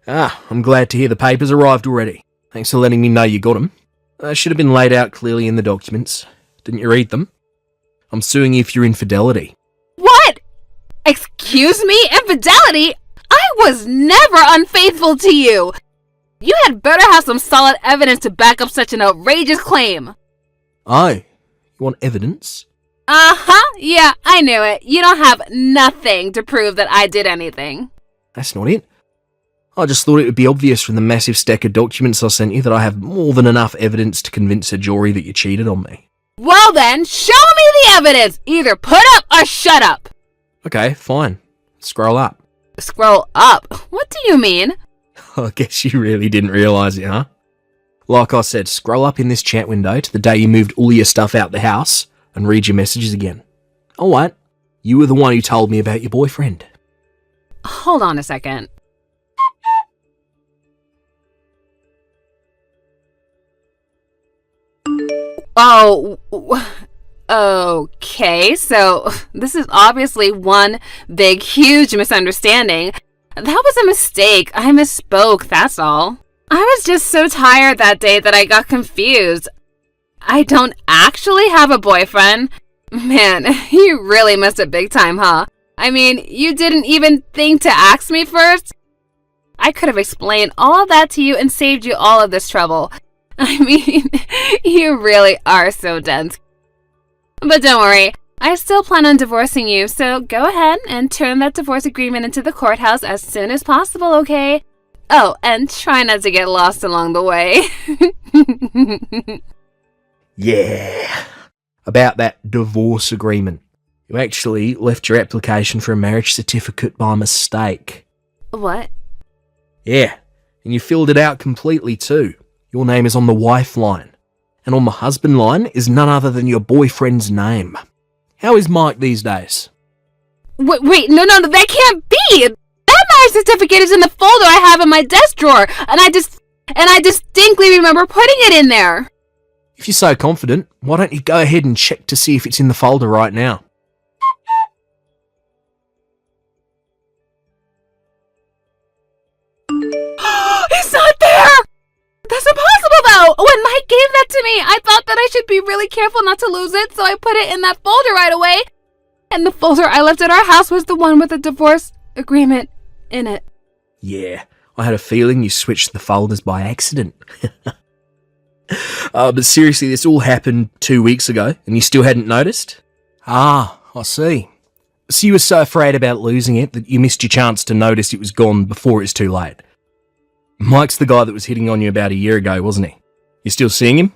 I'm glad to hear the papers arrived already. Thanks for letting me know you got them. They should have been laid out clearly in the documents. Didn't you read them? I'm suing you for your infidelity. What? Excuse me? Infidelity? I was never unfaithful to you. You had better have some solid evidence to back up such an outrageous claim. Oh, you want evidence? Uh-huh, yeah, I knew it. You don't have nothing to prove that I did anything. That's not it. I just thought it would be obvious from the massive stack of documents I sent you that I have more than enough evidence to convince a jury that you cheated on me. Well then, show me the evidence! Either put up or shut up! Okay, fine. Scroll up. Scroll up? What do you mean? I guess you really didn't realise it, huh? Like I said, scroll up in this chat window to the day you moved all your stuff out the house and read your messages again. Alright, you were the one who told me about your boyfriend. Hold on a second. Oh, okay, so this is obviously one big, huge misunderstanding. That was a mistake. I misspoke, that's all. I was just so tired that day that I got confused. I don't actually have a boyfriend. Man, you really missed it big time, huh? I mean, you didn't even think to ask me first? I could have explained all of that to you and saved you all of this trouble. I mean, you really are so dense. But don't worry, I still plan on divorcing you, so go ahead and turn that divorce agreement into the courthouse as soon as possible, okay? Oh, and try not to get lost along the way. Yeah. About that divorce agreement. You actually left your application for a marriage certificate by mistake. What? Yeah, and you filled it out completely too. Your name is on the wife line, and on the husband line is none other than your boyfriend's name. How is Mike these days? Wait, no, that can't be! That marriage certificate is in the folder I have in my desk drawer, and I distinctly remember putting it in there. If you're so confident, why don't you go ahead and check to see if it's in the folder right now? It's not there! That's impossible, though! When Mike gave that to me, I thought that I should be really careful not to lose it, so I put it in that folder right away. And the folder I left at our house was the one with the divorce agreement in it. Yeah, I had a feeling you switched the folders by accident. But seriously, this all happened 2 weeks ago, and you still hadn't noticed? Ah, I see. So you were so afraid about losing it that you missed your chance to notice it was gone before it was too late. Mike's the guy that was hitting on you about a year ago, wasn't he? You still seeing him?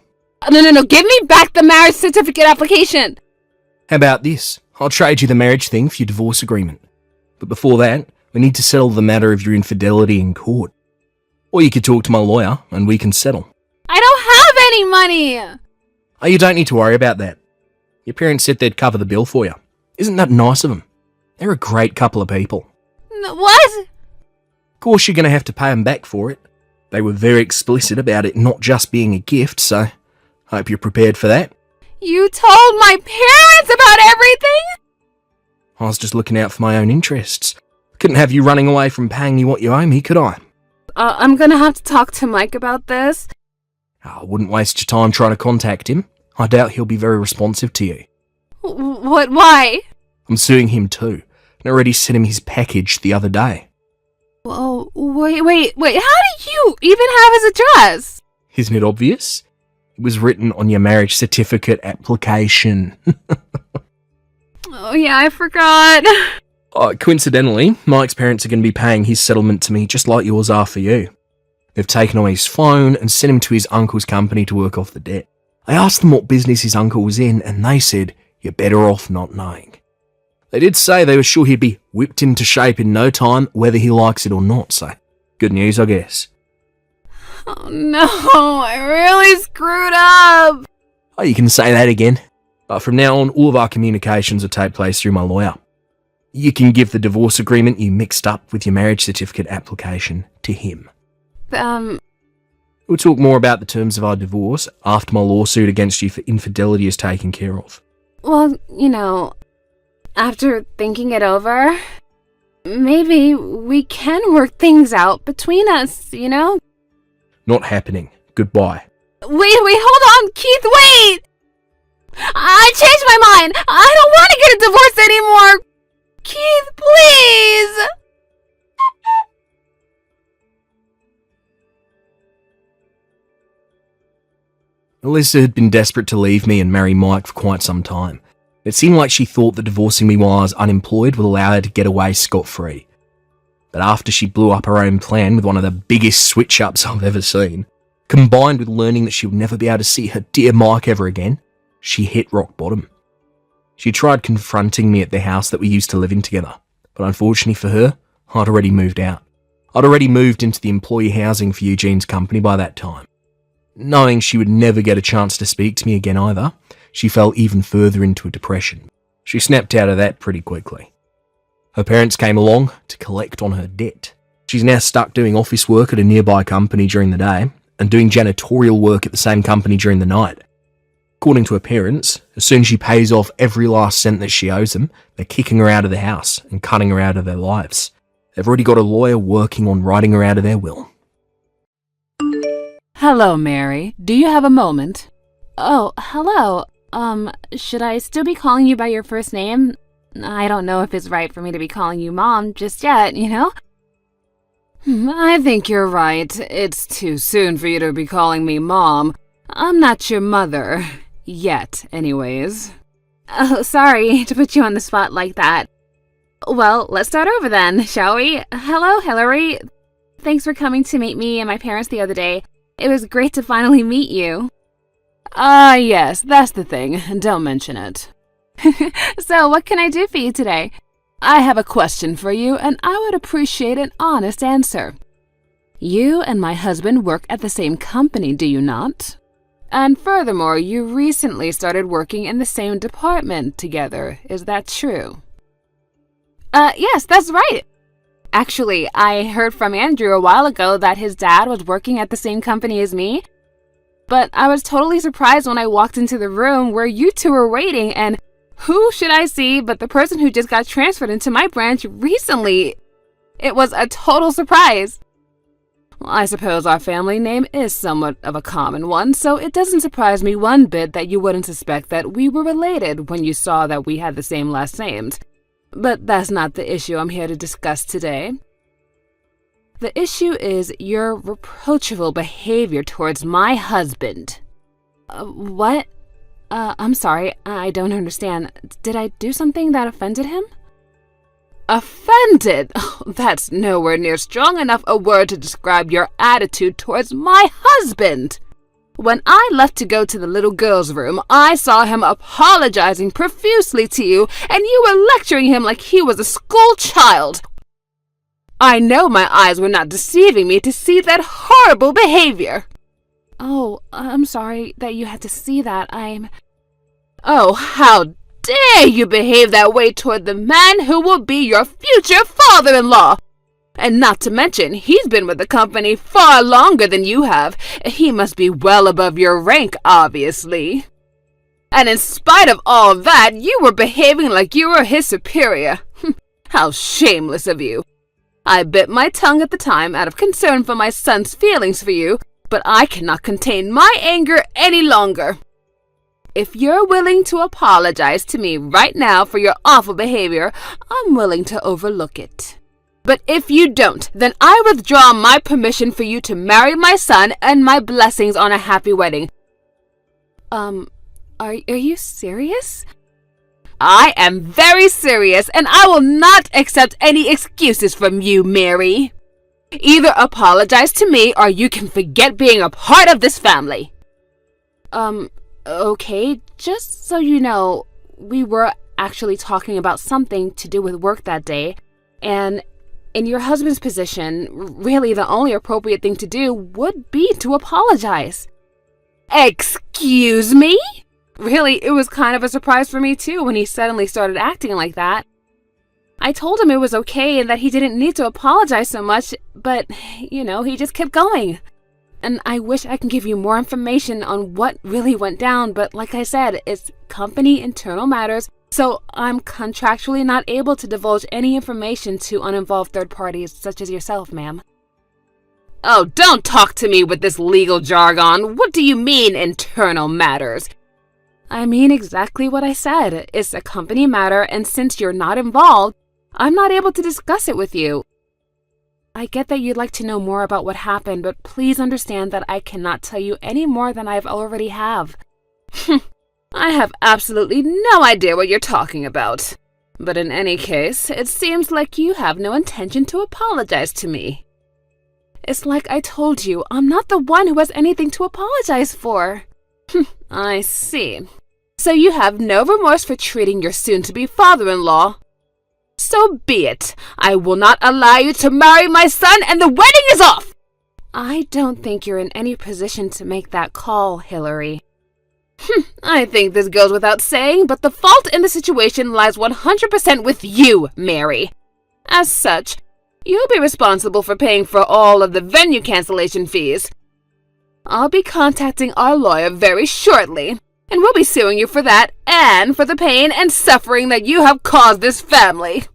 No, give me back the marriage certificate application! How about this? I'll trade you the marriage thing for your divorce agreement. But before that, we need to settle the matter of your infidelity in court. Or you could talk to my lawyer, and we can settle. I don't have any money! Oh, you don't need to worry about that. Your parents said they'd cover the bill for you. Isn't that nice of them? They're a great couple of people. What? Of course you're going to have to pay them back for it. They were very explicit about it not just being a gift, so hope you're prepared for that. You told my parents about everything? I was just looking out for my own interests. Couldn't have you running away from paying you what you owe me, could I? I'm gonna have to talk to Mike about this. I wouldn't waste your time trying to contact him. I doubt he'll be very responsive to you. What, why? I'm suing him too, and already sent him his package the other day. Oh, wait, how do you even have his address? Isn't it obvious? It was written on your marriage certificate application. Oh yeah, I forgot. Coincidentally, Mike's parents are going to be paying his settlement to me just like yours are for you. They've taken away his phone and sent him to his uncle's company to work off the debt. I asked them what business his uncle was in, and they said, you're better off not knowing. They did say they were sure he'd be whipped into shape in no time, whether he likes it or not, so good news, I guess. Oh no, I really screwed up. Oh, you can say that again. But from now on, all of our communications will take place through my lawyer. You can give the divorce agreement you mixed up with your marriage certificate application to him. We'll talk more about the terms of our divorce after my lawsuit against you for infidelity is taken care of. Well, after thinking it over, maybe we can work things out between us, Not happening. Goodbye. Wait, hold on, Keith, wait! I changed my mind! I don't want to get a divorce anymore! Keith, please! Alyssa had been desperate to leave me and marry Mike for quite some time. It seemed like she thought that divorcing me while I was unemployed would allow her to get away scot-free. But after she blew up her own plan with one of the biggest switch-ups I've ever seen, combined with learning that she would never be able to see her dear Mike ever again, she hit rock bottom. She tried confronting me at the house that we used to live in together, but unfortunately for her, I'd already moved out. I'd already moved into the employee housing for Eugene's company by that time. Knowing she would never get a chance to speak to me again either, she fell even further into a depression. She snapped out of that pretty quickly. Her parents came along to collect on her debt. She's now stuck doing office work at a nearby company during the day and doing janitorial work at the same company during the night. According to her parents, as soon as she pays off every last cent that she owes them, they're kicking her out of the house and cutting her out of their lives. They've already got a lawyer working on writing her out of their will. Hello, Mary. Do you have a moment? Oh, hello. Should I still be calling you by your first name? I don't know if it's right for me to be calling you Mom just yet, I think you're right. It's too soon for you to be calling me Mom. I'm not your mother. Yet, anyways. Oh, sorry to put you on the spot like that. Well, let's start over then, shall we? Hello, Hillary. Thanks for coming to meet me and my parents the other day. It was great to finally meet you. Yes, that's the thing. Don't mention it. So, what can I do for you today? I have a question for you, and I would appreciate an honest answer. You and my husband work at the same company, do you not? And furthermore, you recently started working in the same department together. Is that true? Yes, that's right. Actually, I heard from Andrew a while ago that his dad was working at the same company as me. But I was totally surprised when I walked into the room where you two were waiting, and who should I see but the person who just got transferred into my branch recently? It was a total surprise. Well, I suppose our family name is somewhat of a common one, so it doesn't surprise me one bit that you wouldn't suspect that we were related when you saw that we had the same last names. But that's not the issue I'm here to discuss today. The issue is your reproachful behavior towards my husband. What? I'm sorry, I don't understand. Did I do something that offended him? Offended? Oh, that's nowhere near strong enough a word to describe your attitude towards my husband. When I left to go to the little girl's room, I saw him apologizing profusely to you, and you were lecturing him like he was a school child. I know my eyes were not deceiving me to see that horrible behavior. Oh, I'm sorry that you had to see that. Oh, how dare you behave that way toward the man who will be your future father-in-law? And not to mention, he's been with the company far longer than you have. He must be well above your rank, obviously. And in spite of all that, you were behaving like you were his superior. How shameless of you. I bit my tongue at the time out of concern for my son's feelings for you, but I cannot contain my anger any longer. If you're willing to apologize to me right now for your awful behavior, I'm willing to overlook it. But if you don't, then I withdraw my permission for you to marry my son and my blessings on a happy wedding. Are you serious? I am very serious, and I will not accept any excuses from you, Mary. Either apologize to me, or you can forget being a part of this family. Okay, just so you know, we were actually talking about something to do with work that day, and in your husband's position, really the only appropriate thing to do would be to apologize. Excuse me? Really, it was kind of a surprise for me too when he suddenly started acting like that. I told him it was okay and that he didn't need to apologize so much, but, he just kept going. And I wish I can give you more information on what really went down, but like I said, it's company internal matters, so I'm contractually not able to divulge any information to uninvolved third parties such as yourself, ma'am. Oh, don't talk to me with this legal jargon. What do you mean, internal matters? I mean exactly what I said. It's a company matter, and since you're not involved, I'm not able to discuss it with you. I get that you'd like to know more about what happened, but please understand that I cannot tell you any more than I've already have. I have absolutely no idea what you're talking about. But in any case, it seems like you have no intention to apologize to me. It's like I told you, I'm not the one who has anything to apologize for. I see. So you have no remorse for treating your soon-to-be father-in-law. So be it. I will not allow you to marry my son, and the wedding is off! I don't think you're in any position to make that call, Hillary. I think this goes without saying, but the fault in the situation lies 100% with you, Mary. As such, you'll be responsible for paying for all of the venue cancellation fees. I'll be contacting our lawyer very shortly, and we'll be suing you for that and for the pain and suffering that you have caused this family.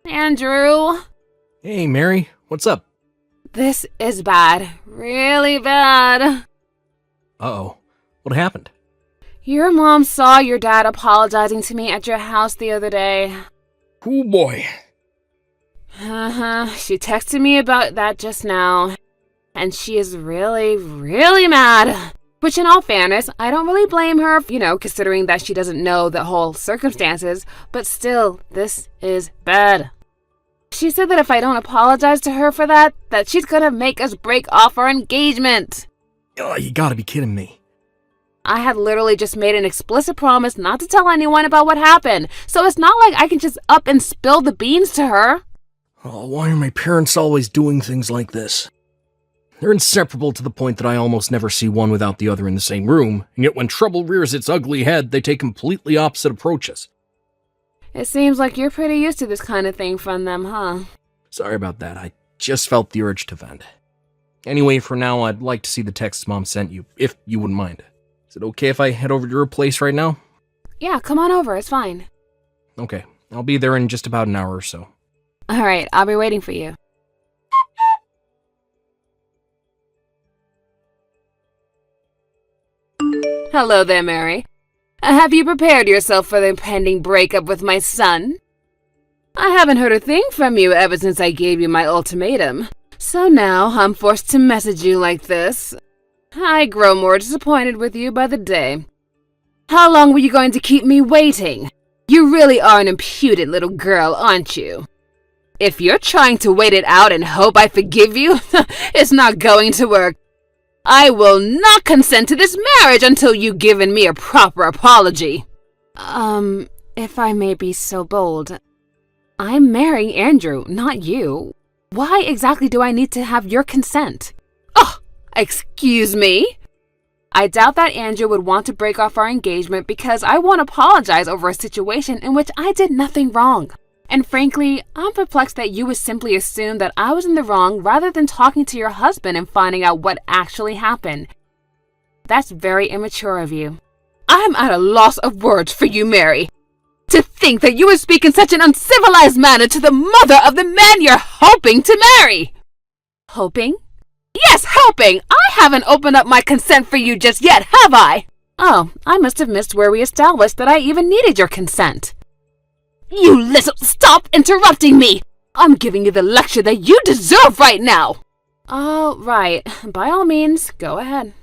Andrew? Hey, Mary, what's up? This is bad. Really bad. Uh-oh. What happened? Your mom saw your dad apologizing to me at your house the other day. Oh, boy. She texted me about that just now. And she is really, really mad. Which, in all fairness, I don't really blame her, considering that she doesn't know the whole circumstances. But still, this is bad. She said that if I don't apologize to her for that she's gonna make us break off our engagement. Oh, you gotta be kidding me. I had literally just made an explicit promise not to tell anyone about what happened. So it's not like I can just up and spill the beans to her. Oh, why are my parents always doing things like this? They're inseparable to the point that I almost never see one without the other in the same room, and yet when trouble rears its ugly head, they take completely opposite approaches. It seems like you're pretty used to this kind of thing from them, huh? Sorry about that, I just felt the urge to vent. Anyway, for now, I'd like to see the texts Mom sent you, if you wouldn't mind. Is it okay if I head over to your place right now? Yeah, come on over, it's fine. Okay, I'll be there in just about an hour or so. Alright, I'll be waiting for you. Hello there, Mary. Have you prepared yourself for the impending breakup with my son? I haven't heard a thing from you ever since I gave you my ultimatum. So now I'm forced to message you like this. I grow more disappointed with you by the day. How long were you going to keep me waiting? You really are an impudent little girl, aren't you? If you're trying to wait it out and hope I forgive you, it's not going to work. I will not consent to this marriage until you've given me a proper apology. If I may be so bold, I'm marrying Andrew, not you. Why exactly do I need to have your consent? Oh, excuse me? I doubt that Andrew would want to break off our engagement because I won't apologize over a situation in which I did nothing wrong. And frankly, I'm perplexed that you would simply assume that I was in the wrong rather than talking to your husband and finding out what actually happened. That's very immature of you. I'm at a loss of words for you, Mary. To think that you would speak in such an uncivilized manner to the mother of the man you're hoping to marry! Hoping? Yes, hoping! I haven't opened up my consent for you just yet, have I? Oh, I must have missed where we established that I even needed your consent. You little... Stop interrupting me! I'm giving you the lecture that you deserve right now! Oh, right. By all means, go ahead.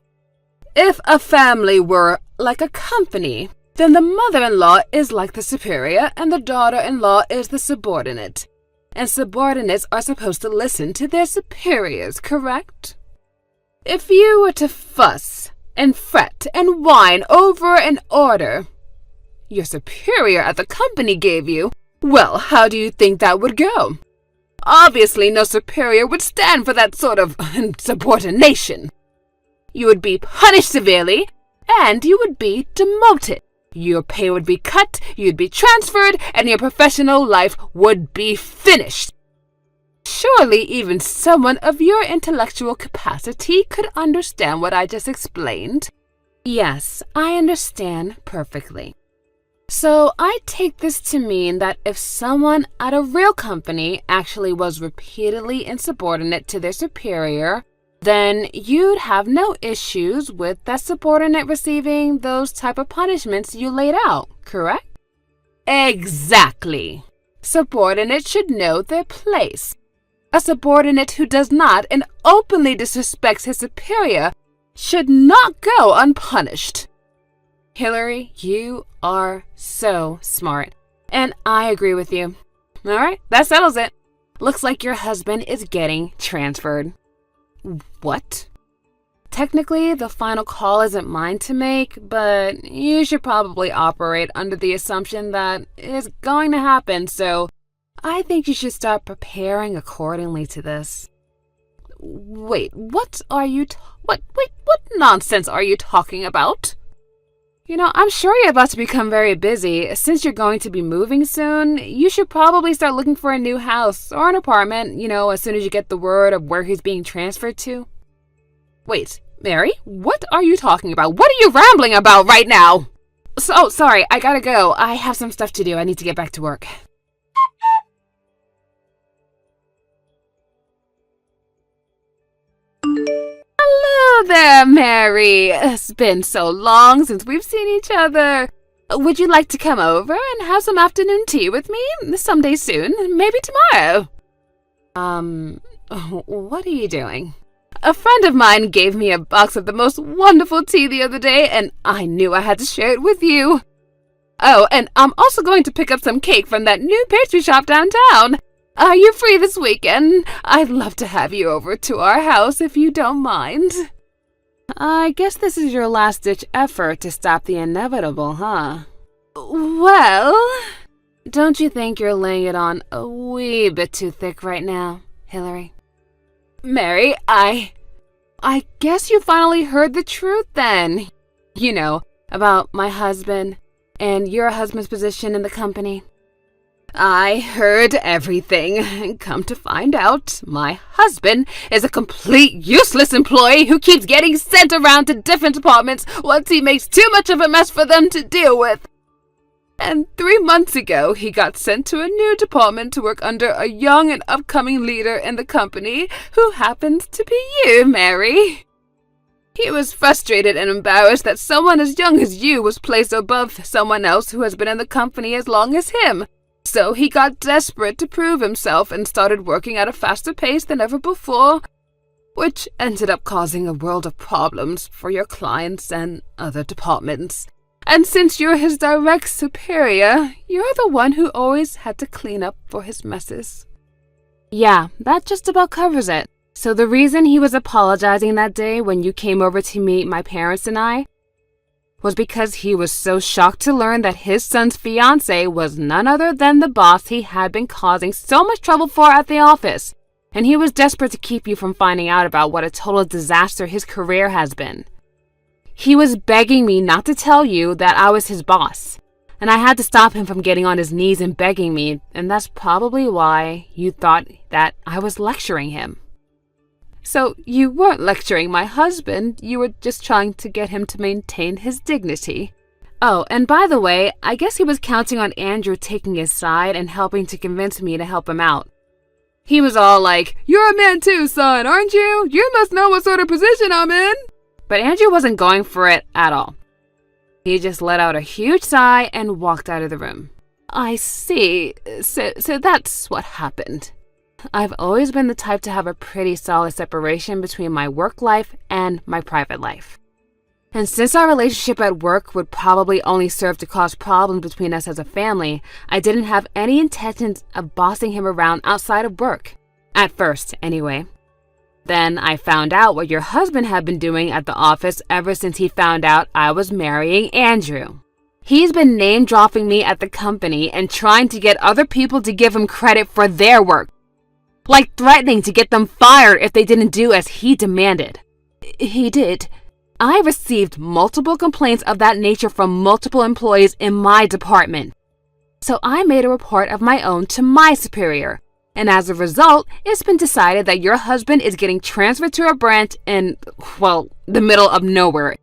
If a family were like a company, then the mother-in-law is like the superior and the daughter-in-law is the subordinate. And subordinates are supposed to listen to their superiors, correct? If you were to fuss and fret and whine over an order your superior at the company gave you, well, how do you think that would go? Obviously, no superior would stand for that sort of subordination. You would be punished severely, and you would be demoted. Your pay would be cut, you'd be transferred, and your professional life would be finished. Surely even someone of your intellectual capacity could understand what I just explained. Yes, I understand perfectly. So I take this to mean that if someone at a real company actually was repeatedly insubordinate to their superior, then you'd have no issues with that subordinate receiving those type of punishments you laid out, correct? Exactly. Subordinates should know their place. A subordinate who does not and openly disrespects his superior should not go unpunished. Hillary, you are so smart, and I agree with you. All right, that settles it. Looks like your husband is getting transferred. What? Technically, the final call isn't mine to make, but you should probably operate under the assumption that it is going to happen, so I think you should start preparing accordingly to this. Wait, what nonsense are you talking about? You know, I'm sure you're about to become very busy. Since you're going to be moving soon, you should probably start looking for a new house or an apartment, as soon as you get the word of where he's being transferred to. Wait, Mary, what are you talking about? What are you rambling about right now? So, sorry, I gotta go. I have some stuff to do. I need to get back to work. Hello there, Mary. It's been so long since we've seen each other. Would you like to come over and have some afternoon tea with me someday soon? Maybe tomorrow. What are you doing? A friend of mine gave me a box of the most wonderful tea the other day, and I knew I had to share it with you. Oh, and I'm also going to pick up some cake from that new pastry shop downtown. Are you free this weekend? I'd love to have you over to our house if you don't mind. I guess this is your last-ditch effort to stop the inevitable, huh? Well, don't you think you're laying it on a wee bit too thick right now, Hillary? Mary, I guess you finally heard the truth then. About my husband and your husband's position in the company. I heard everything. Come to find out, my husband is a complete useless employee who keeps getting sent around to different departments once he makes too much of a mess for them to deal with. And 3 months ago, he got sent to a new department to work under a young and upcoming leader in the company who happens to be you, Mary. He was frustrated and embarrassed that someone as young as you was placed above someone else who has been in the company as long as him. So he got desperate to prove himself and started working at a faster pace than ever before, which ended up causing a world of problems for your clients and other departments. And since you're his direct superior, you're the one who always had to clean up for his messes. Yeah, that just about covers it. So the reason he was apologizing that day when you came over to meet my parents and I was because he was so shocked to learn that his son's fiancée was none other than the boss he had been causing so much trouble for at the office. And he was desperate to keep you from finding out about what a total disaster his career has been. He was begging me not to tell you that I was his boss. And I had to stop him from getting on his knees and begging me, and that's probably why you thought that I was lecturing him. So you weren't lecturing my husband, you were just trying to get him to maintain his dignity. Oh, and by the way, I guess he was counting on Andrew taking his side and helping to convince me to help him out. He was all like, "You're a man too, son, aren't you? You must know what sort of position I'm in." But Andrew wasn't going for it at all. He just let out a huge sigh and walked out of the room. I see. So that's what happened. I've always been the type to have a pretty solid separation between my work life and my private life. And since our relationship at work would probably only serve to cause problems between us as a family, I didn't have any intentions of bossing him around outside of work. At first, anyway. Then I found out what your husband had been doing at the office ever since he found out I was marrying Andrew. He's been name-dropping me at the company and trying to get other people to give him credit for their work. Like threatening to get them fired if they didn't do as he demanded. He did. I received multiple complaints of that nature from multiple employees in my department. So I made a report of my own to my superior. And as a result, it's been decided that your husband is getting transferred to a branch in, well, the middle of nowhere.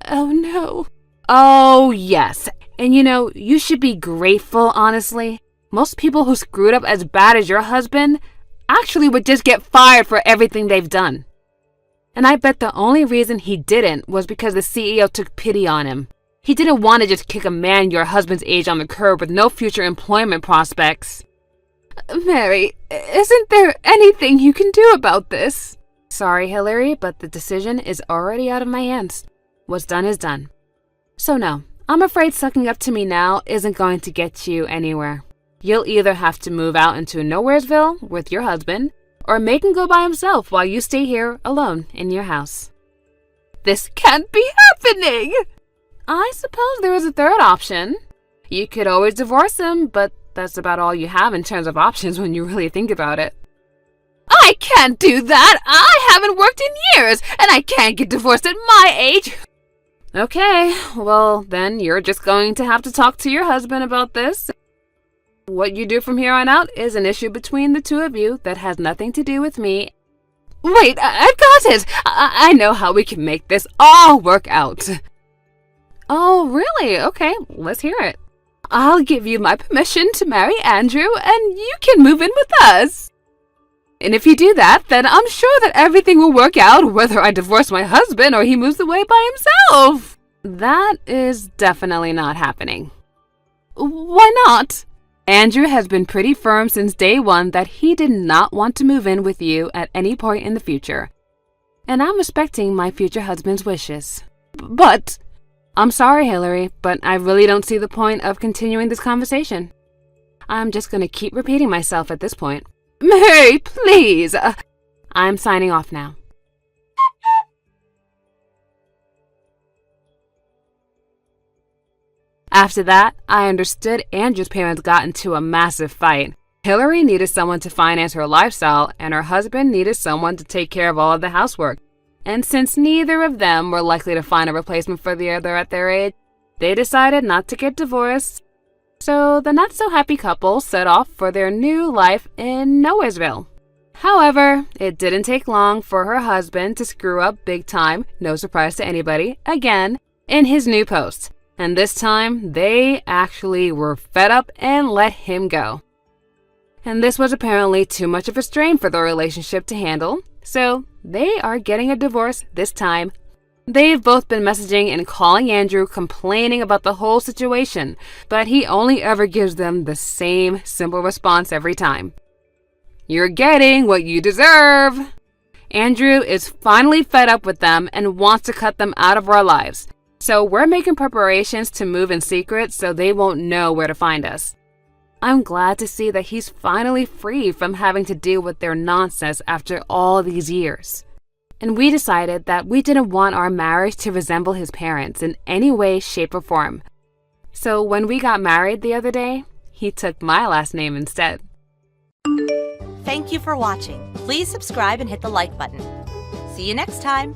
Oh no. Oh yes. And you should be grateful, honestly. Most people who screwed up as bad as your husband actually would just get fired for everything they've done. And I bet the only reason he didn't was because the CEO took pity on him. He didn't want to just kick a man your husband's age on the curb with no future employment prospects. Mary, isn't there anything you can do about this? Sorry, Hillary, but the decision is already out of my hands. What's done is done. So no, I'm afraid sucking up to me now isn't going to get you anywhere. You'll either have to move out into Nowheresville with your husband, or make him go by himself while you stay here alone in your house. This can't be happening! I suppose there is a third option. You could always divorce him, but that's about all you have in terms of options when you really think about it. I can't do that! I haven't worked in years, and I can't get divorced at my age! Okay, well then you're just going to have to talk to your husband about this. What you do from here on out is an issue between the two of you that has nothing to do with me. Wait, I've got it! I know how we can make this all work out. Oh, really? Okay, let's hear it. I'll give you my permission to marry Andrew, and you can move in with us. And if you do that, then I'm sure that everything will work out, whether I divorce my husband or he moves away by himself. That is definitely not happening. Why not? Andrew has been pretty firm since day one that he did not want to move in with you at any point in the future. And I'm respecting my future husband's wishes. But I'm sorry, Hillary, but I really don't see the point of continuing this conversation. I'm just going to keep repeating myself at this point. Mary, please! I'm signing off now. After that, I understood Andrew's parents got into a massive fight. Hillary needed someone to finance her lifestyle, and her husband needed someone to take care of all of the housework. And since neither of them were likely to find a replacement for the other at their age, they decided not to get divorced. So the not-so-happy couple set off for their new life in Nowheresville. However, it didn't take long for her husband to screw up big time, no surprise to anybody, again, in his new post. And this time, they actually were fed up and let him go. And this was apparently too much of a strain for their relationship to handle, so they are getting a divorce this time. They've both been messaging and calling Andrew, complaining about the whole situation, but he only ever gives them the same simple response every time. You're getting what you deserve. Andrew is finally fed up with them and wants to cut them out of our lives. So we're making preparations to move in secret so they won't know where to find us. I'm glad to see that he's finally free from having to deal with their nonsense after all these years. And we decided that we didn't want our marriage to resemble his parents in any way, shape, or form. So when we got married the other day, he took my last name instead. Thank you for watching. Please subscribe and hit the like button. See you next time.